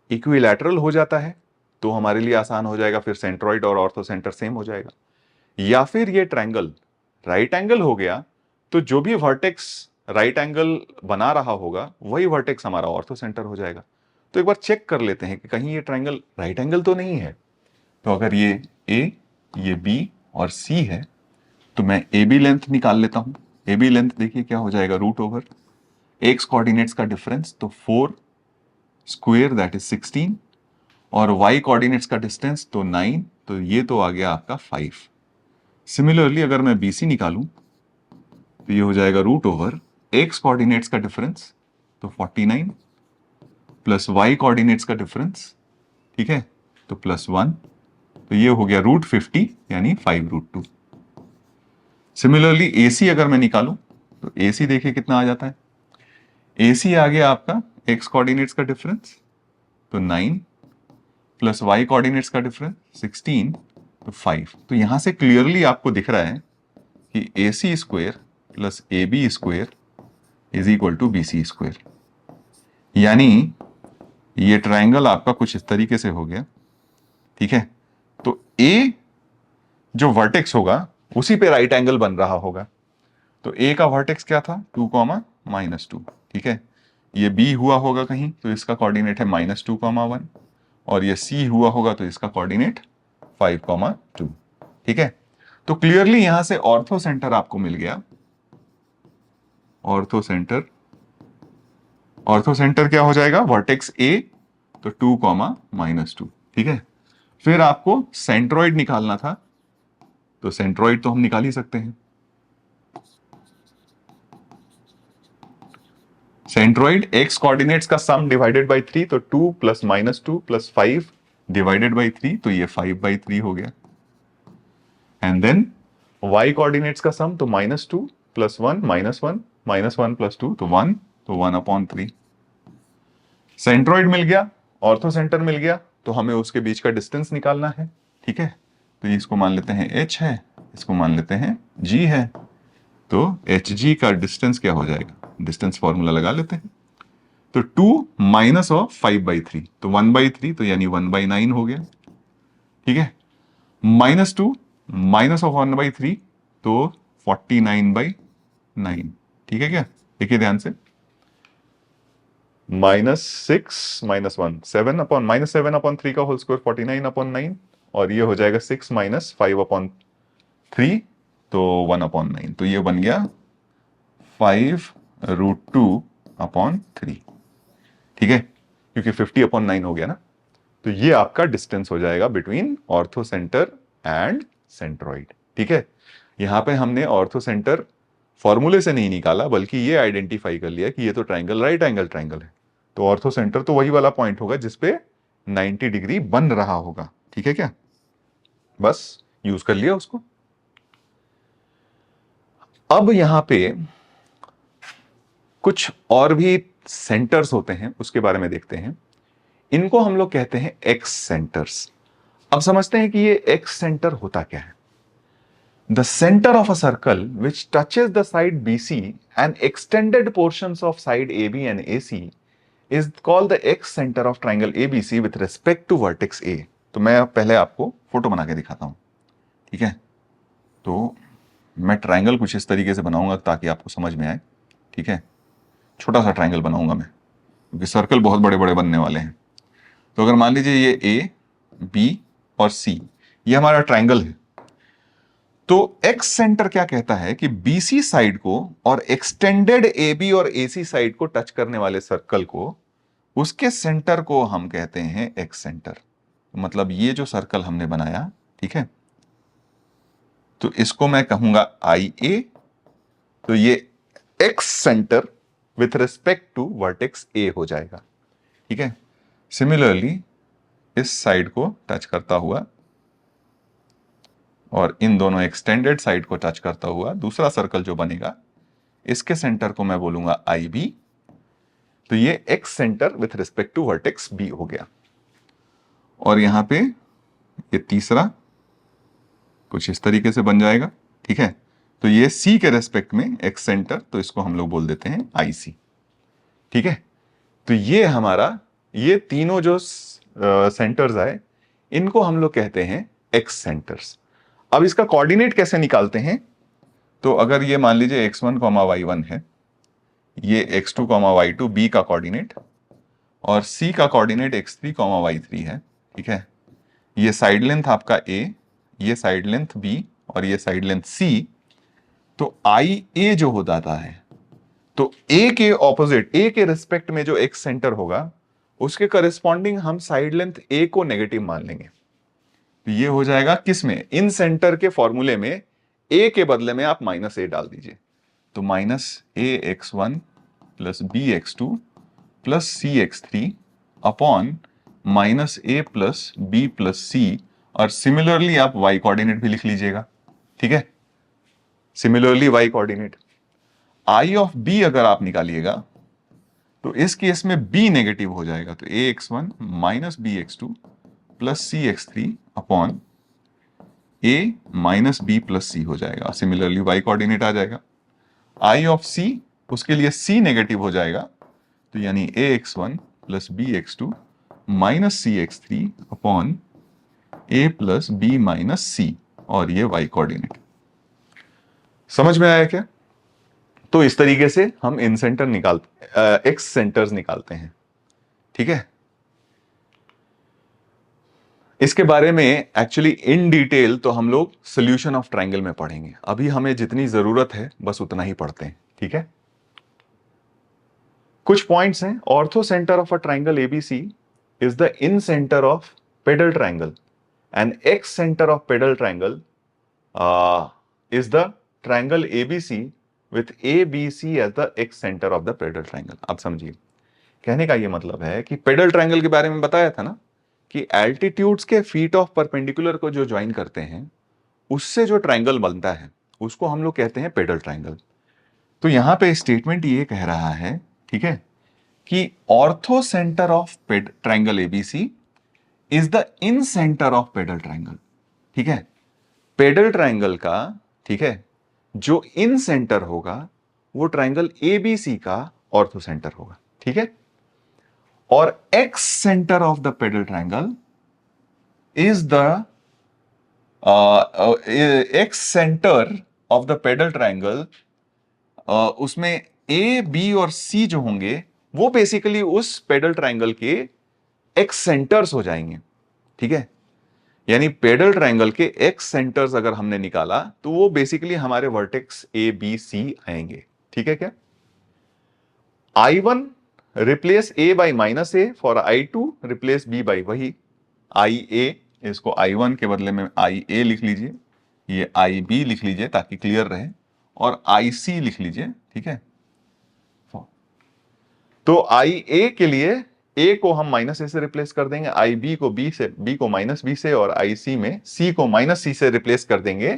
इक्विलैटरल हो जाता है तो हमारे लिए आसान हो जाएगा, फिर सेंट्रॉइड और ऑर्थो सेंटर सेम हो जाएगा। या फिर ये ट्राइंगल राइट एंगल हो गया तो जो भी वर्टेक्स राइट एंगल बना रहा होगा वही वर्टेक्स हमारा ऑर्थो सेंटर हो जाएगा। तो एक बार चेक कर लेते हैं कि कहीं ये ट्राइंगल राइट एंगल तो नहीं है। तो अगर ये ए, ये बी और सी है तो मैं ए बी लेंथ निकाल लेता हूं। ए बी लेंथ देखिए क्या हो जाएगा, रूट ओवर एक्स कोऑर्डिनेट्स का डिफरेंस, तो 4 स्क्वायर दैट इज 16, और y कोऑर्डिनेट्स का डिस्टेंस तो 9, तो ये तो आ गया आपका 5। सिमिलरली अगर मैं BC निकालूं तो ये हो जाएगा रूट ओवर x कोऑर्डिनेट्स का डिफरेंस तो 49 प्लस y कोऑर्डिनेट्स का डिफरेंस, ठीक है, तो +1, तो ये हो गया √50 यानी 5√2। सिमिलरली AC अगर मैं निकालूं तो AC देखिए कितना आ जाता है, AC आ गया आपका x कोऑर्डिनेट्स का डिफरेंस तो 9 प्लस y कोऑर्डिनेट्स का डिफरेंस 16 तो 5। तो यहां से क्लियरली आपको दिख रहा है कि AC square plus AB square is equal to BC square. यानी ये ट्राइंगल आपका कुछ इस तरीके से हो गया। ठीक है, तो A जो वर्टेक्स होगा उसी पे राइट एंगल बन रहा होगा। तो A का वर्टेक्स क्या था, 2, -2। ठीक है, ये B हुआ होगा कहीं तो इसका कोऑर्डिनेट है -2, 1, और ये C हुआ होगा तो इसका कोऑर्डिनेट 5, 2। ठीक है, तो क्लियरली यहां से ऑर्थो सेंटर आपको मिल गया। ऑर्थो सेंटर, ऑर्थो सेंटर क्या हो जाएगा, वर्टेक्स A तो 2, -2। ठीक है, फिर आपको सेंट्रॉइड निकालना था, तो सेंट्रॉइड तो हम निकाल ही सकते हैं। सेंट्रॉइड x कोऑर्डिनेट्स का सम डिवाइडेड बाई 3, तो 2 प्लस -2 प्लस 5 डिवाइडेड बाई 3, तो ये 5/3 हो गया। एंड देन y कोऑर्डिनेट्स का सम तो -2 प्लस 1 -1 -1 प्लस 2 तो 1, तो 1/3। सेंट्रॉइड मिल गया, ऑर्थो सेंटर मिल गया, तो हमें उसके बीच का डिस्टेंस निकालना है। ठीक है, तो इसको मान लेते हैं h है, इसको मान लेते हैं g है, तो hg का डिस्टेंस क्या हो जाएगा, डिस्टेंस फॉर्मूला लगा लेते हैं। तो 2 माइनस ऑफ 5/3 तो 1/3, तो यानी 1/9 हो गया। ठीक है, -2 माइनस ऑफ 1/3 तो 49/9। ठीक है क्या, देखिए ध्यान से, -6 -1 7/3 का होल स्क्वायर 49/9, और ये हो जाएगा 6 - 5/3 तो 1/9, तो ये बन गया 5√2/3। ठीक है, क्योंकि 50/9 हो गया ना। तो ये आपका डिस्टेंस हो जाएगा between ortho centre and centroid. ठीक है, यहां पे हमने ऑर्थो सेंटर फॉर्मूले से नहीं निकाला, बल्कि ये आइडेंटिफाई कर लिया कि ये तो ट्राइंगल राइट एंगल ट्राइंगल है, तो ऑर्थो सेंटर तो वही वाला पॉइंट होगा जिसपे 90 डिग्री बन रहा होगा। ठीक है क्या, बस यूज कर लिया उसको। अब यहां पे कुछ और भी सेंटर्स होते हैं, उसके बारे में देखते हैं। इनको हम लोग कहते हैं एक्स सेंटर्स। अब समझते हैं कि ये एक्स सेंटर होता क्या है। The centre of a circle which touches the side BC and extended portions of side AB and AC is called the excentre of triangle ABC with respect to vertex A। तो मैं पहले आपको photo बना के दिखाता हूं। ठीक है, तो मैं ट्राइंगल कुछ इस तरीके से बनाऊंगा ताकि आपको समझ में आए। ठीक है, छोटा सा ट्राइंगल बनाऊंगा मैं, क्योंकि सर्कल बहुत बड़े बड़े बनने वाले हैं। तो अगर मान लीजिए ये A, B और C ये हमारा ट्राइंगल है, तो एक्स सेंटर क्या कहता है कि BC साइड को और एक्सटेंडेड AB और AC साइड को टच करने वाले सर्कल को, उसके सेंटर को हम कहते हैं एक्स सेंटर। मतलब ये जो सर्कल हमने बनाया, ठीक है, तो इसको मैं कहूंगा IA। तो ये excentre with respect to vertex A हो जाएगा। ठीक है, सिमिलरली इस साइड को टच करता हुआ और इन दोनों एक्सटेंडेड साइड को टच करता हुआ दूसरा सर्कल जो बनेगा, इसके सेंटर को मैं बोलूंगा IB। तो ये excentre with respect to vertex B हो गया। और यहां पे ये तीसरा कुछ इस तरीके से बन जाएगा। ठीक है, तो ये C के रेस्पेक्ट में एक्स सेंटर, तो इसको हम लोग बोल देते हैं IC। ठीक है, तो ये हमारा ये तीनों जो सेंटर्स आए, इनको हम लोग कहते हैं एक्स सेंटर्स। अब इसका कोऑर्डिनेट कैसे निकालते हैं, तो अगर ये मान लीजिए x1, y1 है, ये x2, y2 B का कोऑर्डिनेट, और C का कोऑर्डिनेट x3, y3 है। ठीक है, ये साइड लेंथ आपका A, ये साइड लेंथ B और ये साइड लेंथ C। तो IA जो हो जाता है, तो A के ऑपोजिट, A के रिस्पेक्ट में जो एक्स सेंटर होगा, उसके करस्पॉन्डिंग हम साइड लेंथ A को नेगेटिव मान लेंगे। तो ये हो जाएगा किसमें, इन सेंटर के फॉर्मूले में A के बदले में आप -A डाल दीजिए। तो -AX1 plus BX2 plus CX3 upon -A plus B plus C। और सिमिलरली आप y कोऑर्डिनेट भी लिख लीजिएगा। ठीक है, similarly y coordinate I of B अगर आप निकालिएगा, तो इस केस में B नेगेटिव हो जाएगा। तो AX1 minus BX2 plus CX3 upon A minus B plus C हो जाएगा। सिमिलरली y कोऑर्डिनेट आ जाएगा। I ऑफ C, उसके लिए C नेगेटिव हो जाएगा, तो यानी AX1 plus BX2 minus CX3 upon A plus B minus C, और ये y कोऑर्डिनेट। समझ में आया क्या? तो इस तरीके से हम इन सेंटर एक्स सेंटर्स निकालते हैं। ठीक है, इसके बारे में एक्चुअली इन डिटेल तो हम लोग सॉल्यूशन ऑफ ट्रायंगल में पढ़ेंगे। अभी हमें जितनी जरूरत है बस उतना ही पढ़ते हैं। ठीक है, कुछ पॉइंट्स हैं। Orthocentre of a triangle ABC is the incentre of pedal triangle and excentre of pedal triangle is the triangle ABC with ABC as the excentre of the pedal triangle. अब समझिए, कहने का यह मतलब है कि pedal triangle के बारे में बताया था ना कि एल्टीट्यूड्स के फीट ऑफ परपेंडिकुलर को जो ज्वाइन करते हैं, उससे जो ट्रायंगल बनता है उसको हम लोग कहते हैं पेडल ट्रायंगल। तो यहां पे स्टेटमेंट ये कह रहा है, ठीक है, कि orthocentre of triangle ABC is the incentre of pedal triangle. ठीक है, पेडल ट्रायंगल का, ठीक है, जो इन सेंटर होगा वो ट्रायंगल ABC का ऑर्थो सेंटर होगा। ठीक है, और ex centre of the pedal triangle is the excentre of the pedal triangle, उसमें A, B और C जो होंगे वो बेसिकली उस पेडल ट्रायंगल के एक्स सेंटर्स हो जाएंगे। ठीक है, यानी पेडल ट्रायंगल के एक्स सेंटर्स अगर हमने निकाला तो वो बेसिकली हमारे वर्टेक्स A, B, C आएंगे। ठीक है क्या, I1 replace a by minus A for I2, replace b by वही IA, इसको I1 के बदले में IA लिख लीजिए, ये IB लिख लीजिए ताकि क्लियर रहे, और IC लिख लीजिए, ठीक है। तो IA के लिए A को हम माइनस ए से रिप्लेस कर देंगे, IB को B से, B को माइनस B से, और IC में C को माइनस C से रिप्लेस कर देंगे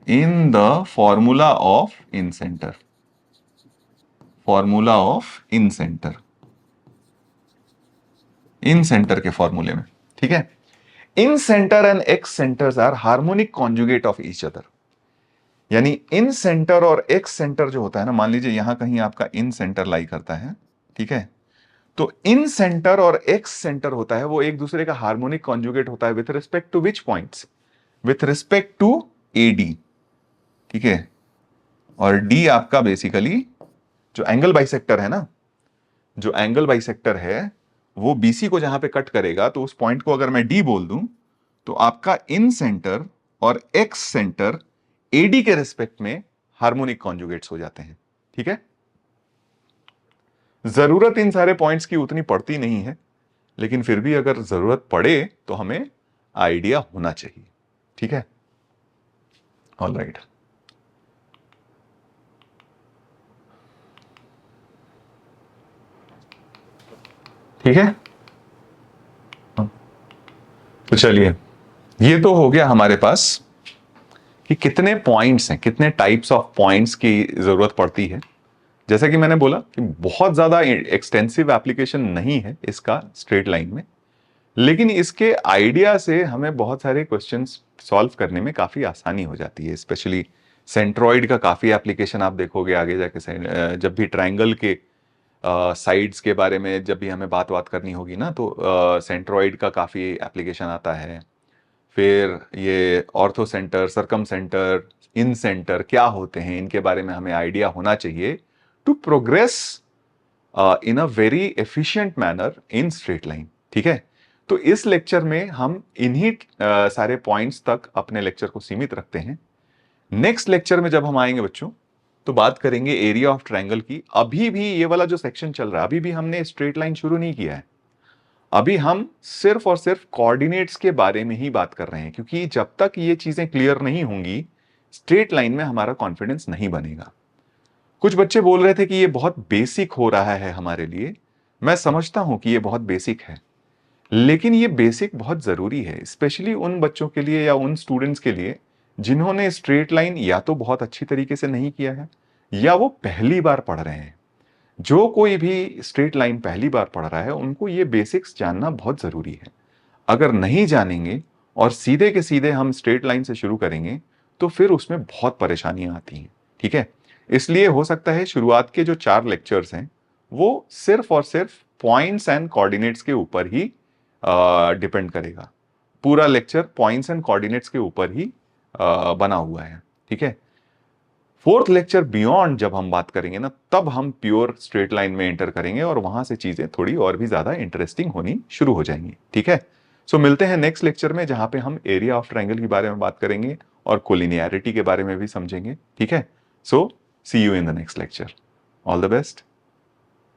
in the formula of in centre, formula of in centre, in centre के फॉर्मूले में, ठीक है। In centre and ex centres are harmonic conjugate of each other, यानी इन सेंटर और एक्स सेंटर जो होता है ना, मान लीजिए यहां कहीं आपका इन सेंटर लाई करता है, ठीक है, तो इन सेंटर और एक्स सेंटर होता है वो एक दूसरे का हार्मोनिक कॉन्जुगेट होता है with respect to which points, with respect to AD, ठीक है। और D आपका बेसिकली जो एंगल बाइसेक्टर है ना, जो एंगल बाइसेक्टर है वो BC को जहां पे कट करेगा, तो उस पॉइंट को अगर मैं D बोल दूं तो आपका इन सेंटर और एक्स सेंटर AD के रिस्पेक्ट में हार्मोनिक कॉन्जुगेट्स हो जाते हैं, ठीक है। जरूरत इन सारे पॉइंट्स की उतनी पड़ती नहीं है, लेकिन फिर भी अगर जरूरत पड़े तो हमें आइडिया होना चाहिए, ठीक है। ऑल राइट, ठीक है। तो चलिए, ये तो हो गया हमारे पास कि कितने पॉइंट्स हैं, कितने टाइप्स ऑफ पॉइंट्स की जरूरत पड़ती है। जैसा कि मैंने बोला कि बहुत ज्यादा एक्सटेंसिव एप्लीकेशन नहीं है इसका स्ट्रेट लाइन में, लेकिन इसके आइडिया से हमें बहुत सारे क्वेश्चंस सॉल्व करने में काफी आसानी हो जाती है। स्पेशली सेंट्रॉइड का काफी एप्लीकेशन आप देखोगे आगे जाके, जब भी ट्रायंगल के साइड्स के बारे में जब भी हमें बात करनी होगी ना, तो सेंट्रॉइड का काफी एप्लीकेशन आता है। फिर ये ortho centre, सरकम centre, in centre क्या होते हैं, इनके बारे में हमें आइडिया होना चाहिए to progress in a very efficient manner in straight line, ठीक है। तो इस लेक्चर में हम इन्हीं सारे पॉइंट्स तक अपने लेक्चर को सीमित रखते हैं। नेक्स्ट लेक्चर में जब हम आएंगे बच्चों, तो बात करेंगे एरिया ऑफ ट्रायंगल की। अभी भी ये वाला जो सेक्शन चल रहा है, अभी भी हमने स्ट्रेट लाइन शुरू नहीं किया है, अभी हम सिर्फ और सिर्फ कोऑर्डिनेट्स के बारे में ही बात कर रहे हैं, क्योंकि जब तक ये चीजें क्लियर नहीं होंगी स्ट्रेट लाइन में हमारा कॉन्फिडेंस नहीं बनेगा। कुछ बच्चे बोल रहे थे कि ये बहुत बेसिक हो रहा है हमारे लिए, मैं समझता हूं कि ये बहुत बेसिक है, लेकिन ये बेसिक बहुत जरूरी है, स्पेशली उन बच्चों के लिए या उन स्टूडेंट्स के लिए जिन्होंने स्ट्रेट लाइन या तो बहुत अच्छी तरीके से नहीं किया है या वो पहली बार पढ़ रहे हैं। जो कोई भी स्ट्रेट लाइन पहली बार पढ़ रहा है उनको ये बेसिक्स जानना बहुत जरूरी है। अगर नहीं जानेंगे और सीधे के सीधे हम स्ट्रेट लाइन से शुरू करेंगे तो फिर उसमें बहुत परेशानियां आती हैं, ठीक है। इसलिए हो सकता है शुरुआत के जो 4 लेक्चर्स हैं वो सिर्फ और सिर्फ पॉइंट्स एंड कोऑर्डिनेट्स के ऊपर ही डिपेंड करेगा। पूरा लेक्चर पॉइंट्स एंड कोऑर्डिनेट्स के ऊपर ही बना हुआ है, ठीक है। 4th लेक्चर बियॉन्ड जब हम बात करेंगे ना, तब हम प्योर स्ट्रेट लाइन में एंटर करेंगे और वहां से चीजें थोड़ी और भी ज्यादा इंटरेस्टिंग होनी शुरू हो जाएंगी, ठीक है। सो मिलते हैं नेक्स्ट लेक्चर में, जहां पे हम एरिया ऑफ ट्रायंगल के बारे में बात करेंगे और कोलिनियरिटी के बारे में भी समझेंगे, ठीक है। So see you in the next lecture. All the best.